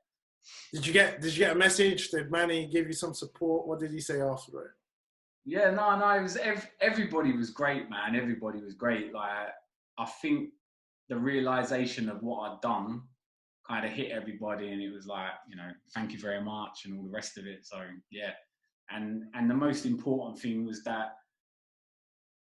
Did you get a message? Did Manny give you some support? What did he say after it? Yeah, no, it was everybody was great, man. Everybody was great. Like, I think the realization of what I'd done kind of hit everybody, and it was like, thank you very much and all the rest of it. So yeah. And the most important thing was that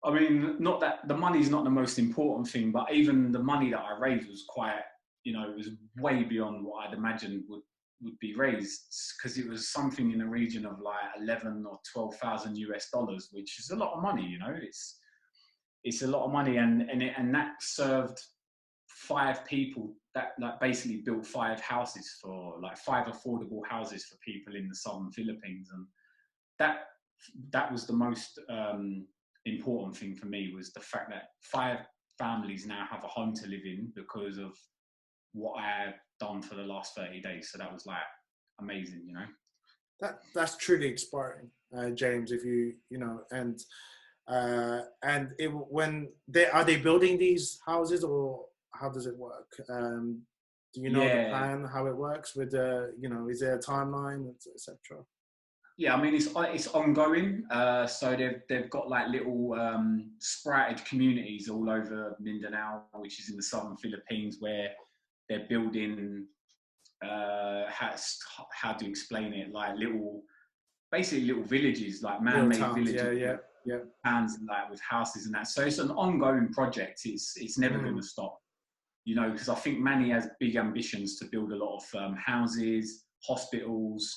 I mean, not that the money's not the most important thing, but even the money that I raised was quite, you know, it was way beyond what I'd imagined would be raised, because it was something in the region of like 11 or 12,000 US dollars, which is a lot of money. You know, it's a lot of money, and that served 5 people that like basically built 5 houses for like 5 affordable houses for people in the southern Philippines, and that was the most important thing for me, was the fact that 5 families now have a home to live in because of what I had done for the last 30 days. So that was like amazing, you know. That's truly inspiring, James. If you know, and when are they building these houses, or how does it work? Do you know the plan, how it works with you know, is there a timeline, etc.? Yeah, I mean, it's ongoing. So they've got like little sprouted communities all over Mindanao, which is in the southern Philippines, where they're building, how to explain it, like basically little villages, like man-made villages, towns, like with houses and that. So it's an ongoing project. It's never going to stop, you know, because I think Manny has big ambitions to build a lot of houses, hospitals,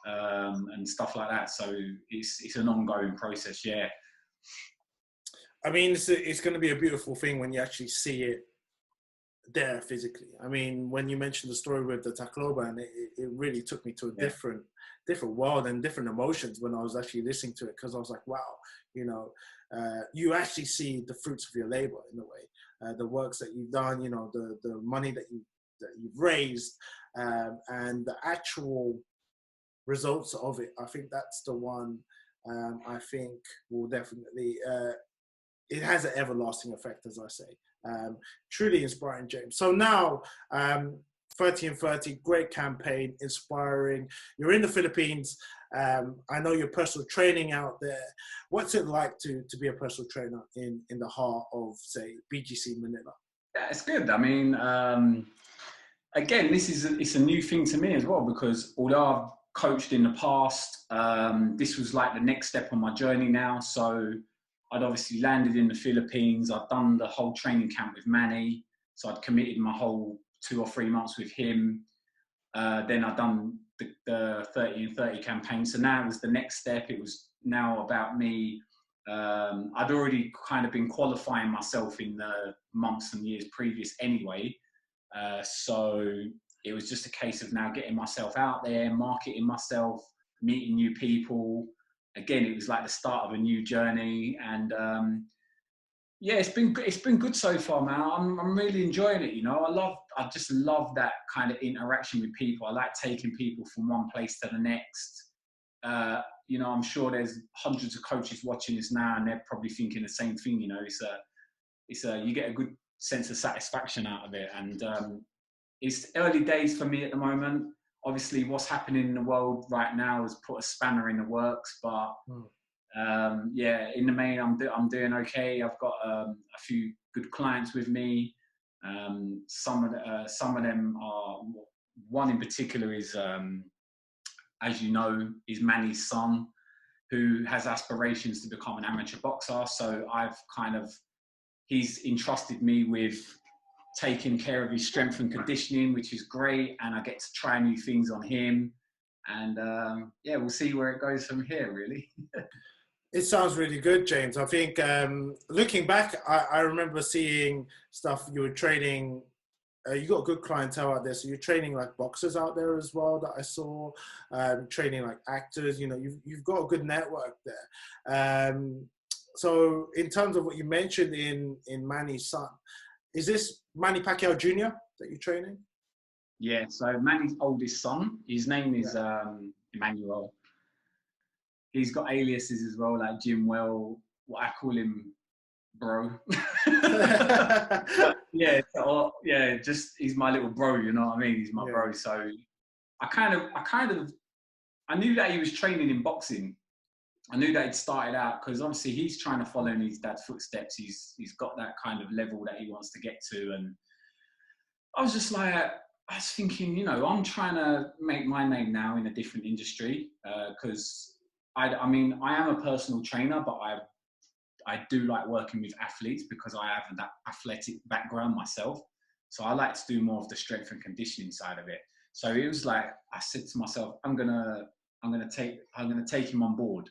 and stuff like that. So it's an ongoing process. Yeah. I mean, it's going to be a beautiful thing when you actually see it there physically. I mean, when you mentioned the story with the Tacloban, it really took me to a different world and different emotions when I was actually listening to it, because I was like, wow, you know, you actually see the fruits of your labor in a way, the works that you've done, you know, the money that you've raised, and the actual results of it. I think that's the one. I think will definitely it has an everlasting effect, as I say. Truly inspiring, James. So now, 30 and 30, great campaign, inspiring. You're in the Philippines. I know you're personal training out there. What's it like to be a personal trainer in the heart of, say, BGC Manila? Yeah, it's good. I mean, again, it's a new thing to me as well, because although I've coached in the past, this was like the next step on my journey now. So I'd obviously landed in the Philippines. I'd done the whole training camp with Manny. So I'd committed my whole 2 or 3 months with him. Then I'd done the 30 and 30 campaign. So now it was the next step. It was now about me. I'd already kind of been qualifying myself in the months and years previous anyway. So it was just a case of now getting myself out there, marketing myself, meeting new people. Again, it was like the start of a new journey, and yeah, it's been good so far, man. I'm really enjoying it. You know, I just love that kind of interaction with people. I like taking people from one place to the next. You know, I'm sure there's hundreds of coaches watching this now, and they're probably thinking the same thing. You know, you get a good sense of satisfaction out of it, and it's early days for me at the moment. Obviously, what's happening in the world right now has put a spanner in the works, but yeah, in the main, I'm doing okay. I've got a few good clients with me. Some of them are, one in particular is, as you know, is Manny's son, who has aspirations to become an amateur boxer. So he's entrusted me with taking care of his strength and conditioning, which is great, and I get to try new things on him, and yeah, we'll see where it goes from here, really. It sounds really good, James. I think looking back, I remember seeing stuff you were training. You got a good clientele out there, so you're training like boxers out there as well that I saw, training like actors. You know, you've got a good network there. So in terms of what you mentioned in Manny's son, is this Manny Pacquiao Jr. that you're training? Yeah, so Manny's oldest son, his name is Emmanuel. He's got aliases as well, like Jimuel, what I call him, bro. Yeah, just he's my little bro, you know what I mean? He's my bro. So I knew that he was training in boxing. I knew that he'd started out, because obviously he's trying to follow in his dad's footsteps. He's got that kind of level that he wants to get to. And I was just like, I was thinking, you know, I'm trying to make my name now in a different industry, because I mean, I am a personal trainer, but I do like working with athletes because I have that athletic background myself. So I like to do more of the strength and conditioning side of it. So it was like, I said to myself, I'm gonna take him on board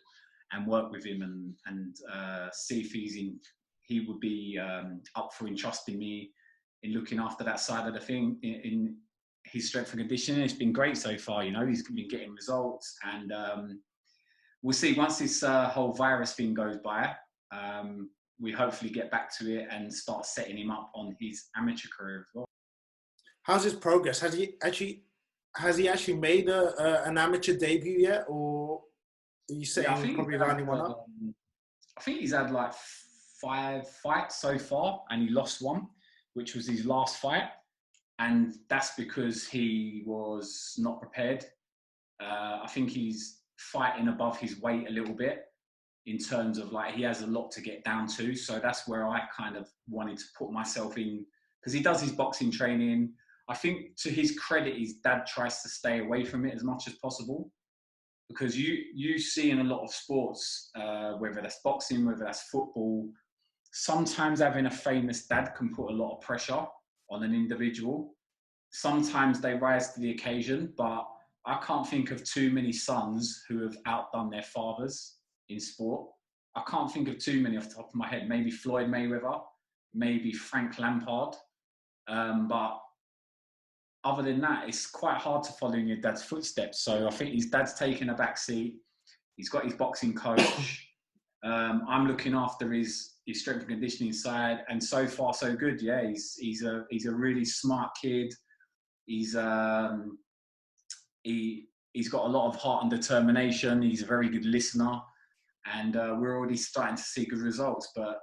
and work with him and see if he would be up for entrusting me in looking after that side of the thing in his strength and conditioning. It's been great so far, you know, he's been getting results, and we'll see once this whole virus thing goes by, we hopefully get back to it and start setting him up on his amateur career as well. How's his progress? Has he actually made an amateur debut yet, or are you saying probably lining one up? I think he's had like 5 fights so far, and he lost one, which was his last fight, and that's because he was not prepared. I think he's fighting above his weight a little bit in terms of like he has a lot to get down to. So that's where I kind of wanted to put myself in, because he does his boxing training. I think to his credit, his dad tries to stay away from it as much as possible, because you see in a lot of sports, whether that's boxing, whether that's football, sometimes having a famous dad can put a lot of pressure on an individual. Sometimes they rise to the occasion, but I can't think of too many sons who have outdone their fathers in sport. I can't think of too many off the top of my head. Maybe Floyd Mayweather, maybe Frank Lampard. But other than that, it's quite hard to follow in your dad's footsteps. So I think his dad's taken a back seat. He's got his boxing coach. I'm looking after his strength and conditioning side, and so far so good. Yeah, he's a really smart kid. He's got a lot of heart and determination. He's a very good listener, and we're already starting to see good results. But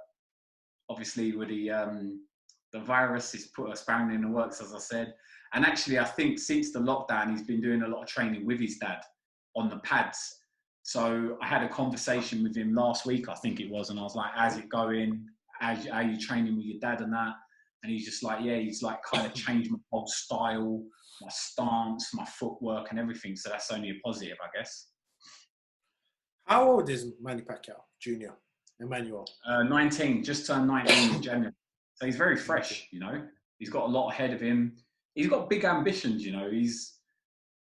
obviously, with the virus, it's put a spanner in the works, as I said. And actually, I think since the lockdown, he's been doing a lot of training with his dad on the pads. So I had a conversation with him last week, I think it was, and I was like, "How's it going? How are you training with your dad and that?" And he's just like, "Yeah, he's like kind of changed my whole style, my stance, my footwork, and everything." So that's only a positive, I guess. How old is Manny Pacquiao Jr.? Emmanuel? 19, just turned 19 in January. So he's very fresh, you know. He's got a lot ahead of him. He's got big ambitions, you know.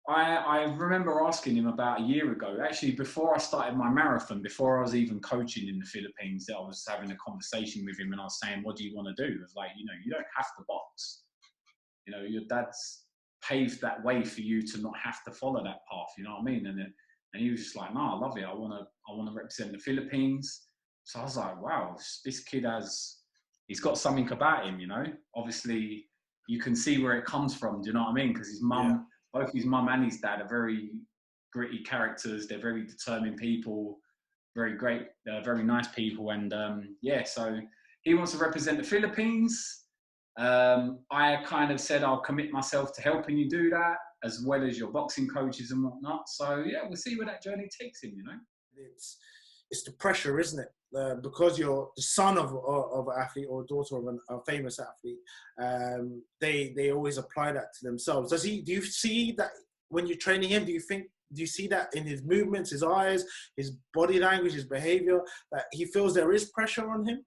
I remember asking him about a year ago, actually before I started my marathon, before I was even coaching in the Philippines, that I was having a conversation with him, and I was saying, "What do you want to do?" I was like, "You know, you don't have to box. You know, your dad's paved that way for you to not have to follow that path." You know what I mean? And he was just like, "No, I love it. I want to represent the Philippines." So I was like, "Wow, this kid he's got something about him, you know." Obviously, you can see where it comes from. Do you know what I mean? Because his mum, both his mum and his dad are very gritty characters. They're very determined people, very great, very nice people. And so he wants to represent the Philippines. I kind of said, I'll commit myself to helping you do that, as well as your boxing coaches and whatnot. So yeah, we'll see where that journey takes him, you know. It's the pressure, isn't it? Because you're the son of an athlete or daughter of a famous athlete, they always apply that to themselves. Do you see that when you're training him? Do you see that in his movements, his eyes, his body language, his behavior, that he feels there is pressure on him?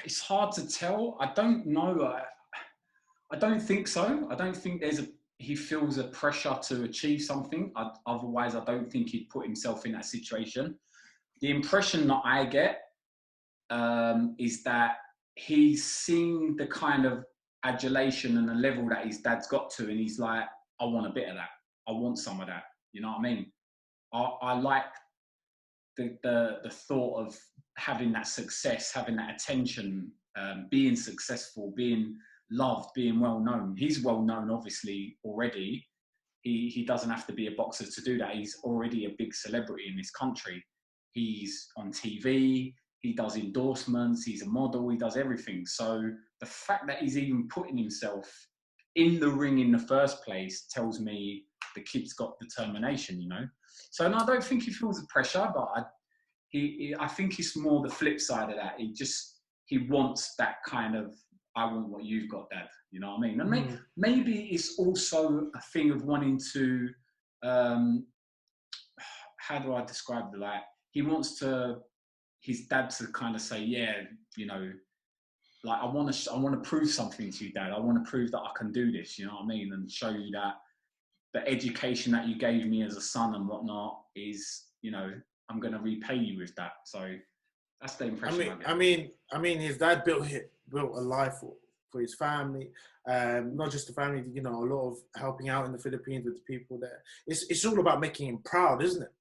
It's hard to tell. I don't know. I don't think so. I don't think he feels a pressure to achieve something. Otherwise, I don't think he'd put himself in that situation. The impression that I get is that he's seen the kind of adulation and the level that his dad's got to, and he's like, "I want a bit of that. I want some of that." You know what I mean? I like the thought of having that success, having that attention, being successful, being loved, being well known. He's well known, obviously, already. He doesn't have to be a boxer to do that. He's already a big celebrity in this country. He's on TV, he does endorsements, he's a model, he does everything. So the fact that he's even putting himself in the ring in the first place tells me the kid's got determination, you know. So no, I don't think he feels the pressure, but I think it's more the flip side of that. He wants that kind of, "I want what you've got, Dad." You know what I mean? And maybe it's also a thing of wanting to, how do I describe it? Like, he wants his dad to kind of say, yeah, you know, like I want to prove something to you, Dad. I want to prove that I can do this. You know what I mean? And show you that the education that you gave me as a son and whatnot is, you know, I'm going to repay you with that. So that's the impression I get. I mean, his dad built a life for his family, not just the family. You know, a lot of helping out in the Philippines with the people there. It's all about making him proud, isn't it?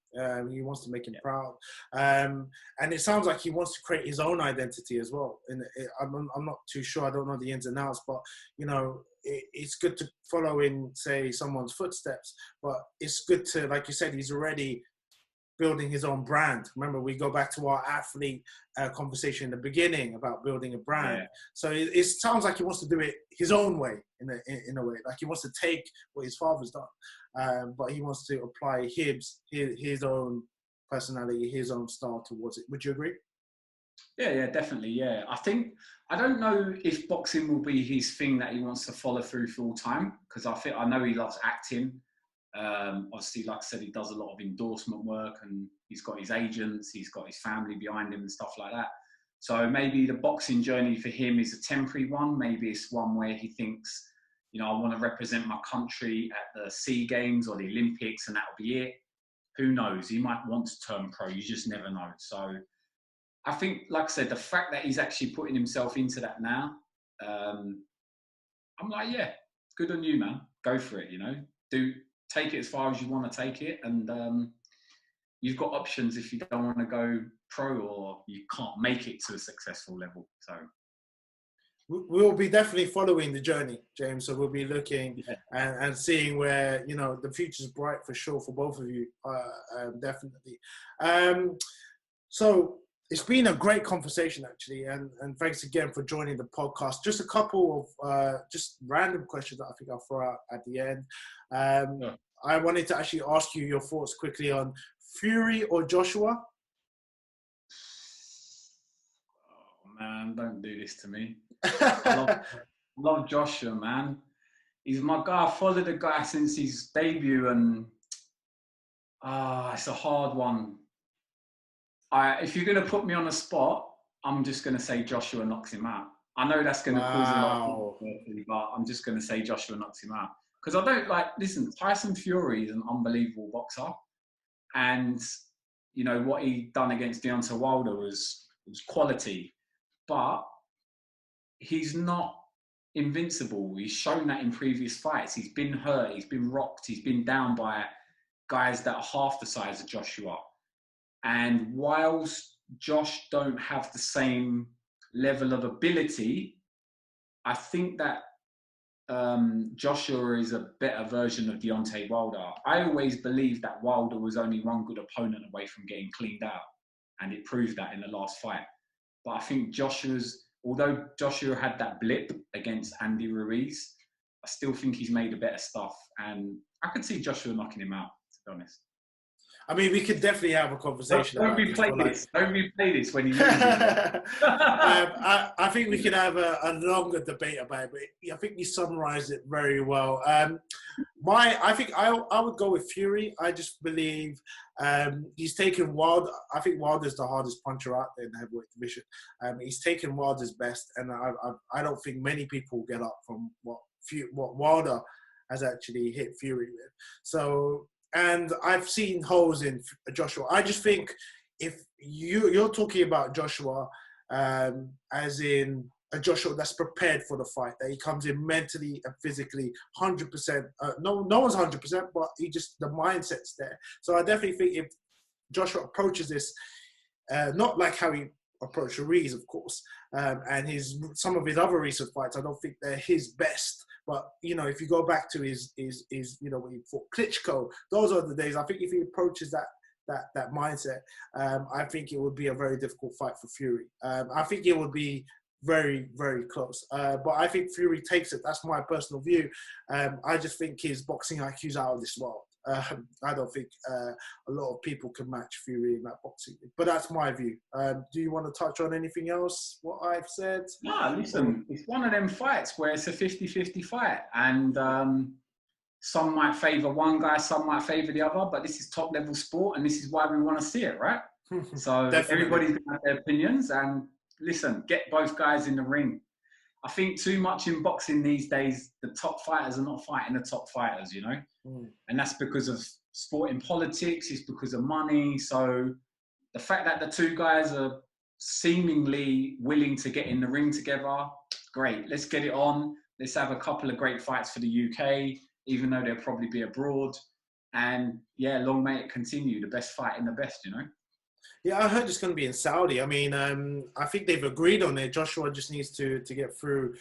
He wants to make him proud, and it sounds like he wants to create his own identity as well. And I'm not too sure. I don't know the ins and outs, but you know, it's good to follow in, say, someone's footsteps. But it's good to, like you said, he's already building his own brand. Remember, we go back to our athlete conversation in the beginning about building a brand. Yeah. So it sounds like he wants to do it his own way, in a way. Like he wants to take what his father's done, but he wants to apply his own personality, his own style towards it. Would you agree? Yeah, definitely. Yeah, I don't know if boxing will be his thing that he wants to follow through full time, because I know he loves acting. Obviously, like I said, he does a lot of endorsement work, and he's got his agents, he's got his family behind him and stuff like that. So maybe the boxing journey for him is a temporary one. Maybe it's one where he thinks, you know, I want to represent my country at the SEA Games or the Olympics, and that'll be it. Who knows? He might want to turn pro. You just never know. So I think, like I said, the fact that he's actually putting himself into that now, I'm like, yeah, good on you, man. Go for it, you know. Take it as far as you want to take it, and you've got options if you don't want to go pro or you can't make it to a successful level. So we'll be definitely following the journey, James. So we'll be looking and seeing where, you know, the future's bright for sure for both of you, definitely. So it's been a great conversation, actually, and thanks again for joining the podcast. Just a couple of just random questions that I think I'll throw out at the end. I wanted to actually ask you your thoughts quickly on Fury or Joshua. Oh man, don't do this to me. I love Joshua, man. He's my guy. I followed the guy since his debut, and it's a hard one. If you're going to put me on the spot, I'm just going to say Joshua knocks him out. I know that's going to cause a lot of people, but I'm just going to say Joshua knocks him out. Because I don't listen, Tyson Fury is an unbelievable boxer. And, you know, what he done against Deontay Wilder was quality. But he's not invincible. He's shown that in previous fights. He's been hurt, he's been rocked, he's been down by guys that are half the size of Joshua. And whilst Josh don't have the same level of ability, I think that Joshua is a better version of Deontay Wilder. I always believed that Wilder was only one good opponent away from getting cleaned out, and it proved that in the last fight. But I think although Joshua had that blip against Andy Ruiz, I still think he's made a better stuff, and I could see Joshua knocking him out, to be honest. I mean, we could definitely have a conversation. Don't replay this. Don't replay this when you lose. I think we could have a longer debate about it, but I think you summarised it very well. I think I would go with Fury. I just believe he's taken Wilder. I think Wilder's the hardest puncher out there in the heavyweight division. He's taken Wilder's best, and I don't think many people will get up from what Wilder has actually hit Fury with. So. And I've seen holes in Joshua. I just think if you're talking about Joshua as in a Joshua that's prepared for the fight, that he comes in mentally and physically 100%. No one's 100%, but the mindset's there. So I definitely think if Joshua approaches this, not like how he approached Ruiz, of course, and some of his other recent fights, I don't think they're his best. But, you know, if you go back to his you know, when he fought Klitschko, those are the days. I think if he approaches that mindset, I think it would be a very difficult fight for Fury. I think it would be very, very close. But I think Fury takes it. That's my personal view. I just think his boxing IQ's out of this world. I don't think a lot of people can match Fury in that boxing. But that's my view. Do you want to touch on anything else, what I've said? No, listen, it's one of them fights where it's a 50-50 fight. And some might favour one guy, some might favour the other. But this is top-level sport, and this is why we want to see it, right? So Definitely. everybody's going to have their opinions, and listen, get both guys in the ring. I think too much in boxing these days, the top fighters are not fighting the top fighters, you know? And that's because of sporting politics, it's because of money. So the fact that the two guys are seemingly willing to get in the ring together, great. Let's get it on. Let's have a couple of great fights for the UK, even though they'll probably be abroad. And yeah, long may it continue. The best fight in the best, you know? Yeah, I heard it's going to be in Saudi. I mean, I think they've agreed on it. Joshua just needs to get through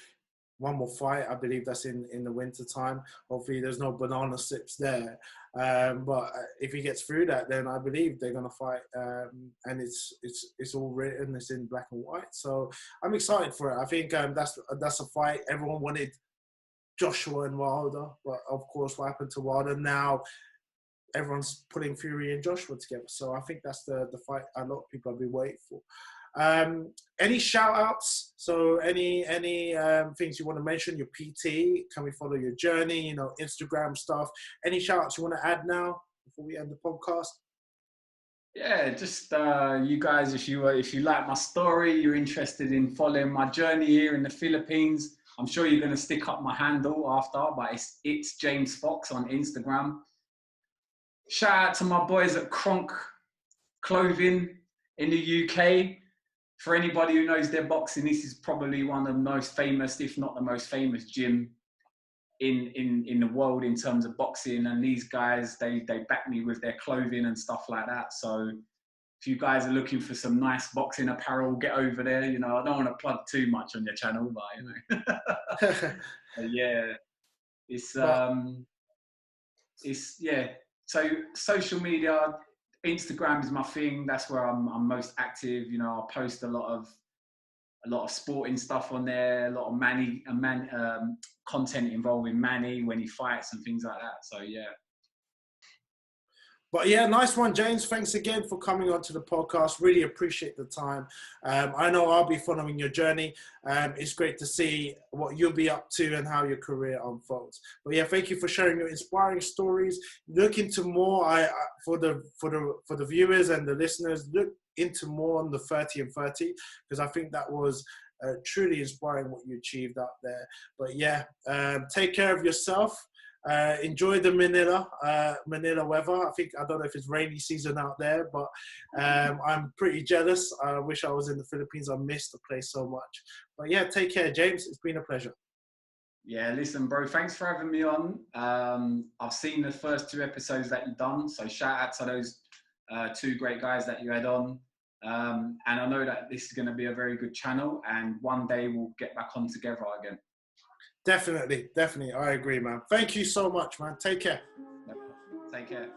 one more fight. I believe that's in the winter time. Hopefully there's no banana slips there. But if he gets through that, then I believe they're going to fight. And it's all written. It's in black and white. So I'm excited for it. I think that's a fight. Everyone wanted Joshua and Wilder. But of course, what happened to Wilder now, everyone's putting Fury and Joshua together. So I think that's the fight a lot of people have been waiting for. Any shout outs? So any things you want to mention? Your PT, can we follow your journey? You know, Instagram stuff. Any shout outs you want to add now before we end the podcast? Yeah, just you guys, if you like my story, you're interested in following my journey here in the Philippines, I'm sure you're going to stick up my handle after, but it's James Fox on Instagram. Shout out to my boys at Kronk Clothing in the UK. For anybody who knows their boxing, this is probably one of the most famous, if not the most famous gym in the world in terms of boxing. And these guys, they back me with their clothing and stuff like that. So if you guys are looking for some nice boxing apparel, get over there. You know, I don't want to plug too much on your channel, but you know. But yeah, it's yeah. So social media, Instagram is my thing. That's where I'm most active. You know, I post a lot of sporting stuff on there, a lot of content involving Manny when he fights and things like that. So yeah. But yeah, nice one, James. Thanks again for coming on to the podcast. Really appreciate the time. I know I'll be following your journey. It's great to see what you'll be up to and how your career unfolds. But yeah, thank you for sharing your inspiring stories. Look into more. For the viewers and the listeners, look into more on the 30 and 30, because I think that was truly inspiring what you achieved out there. But yeah, take care of yourself. Enjoy the Manila weather. I don't know if it's rainy season out there, but I'm pretty jealous. I wish I was in the Philippines. I miss the place so much. But yeah, take care, James. It's been a pleasure. Yeah, listen, bro, thanks for having me on. I've seen the first 2 episodes that you've done, so shout out to those 2 great guys that you had on. And I know that this is going to be a very good channel, and one day we'll get back on together again. Definitely. I agree, man. Thank you so much, man. Take care. Take care.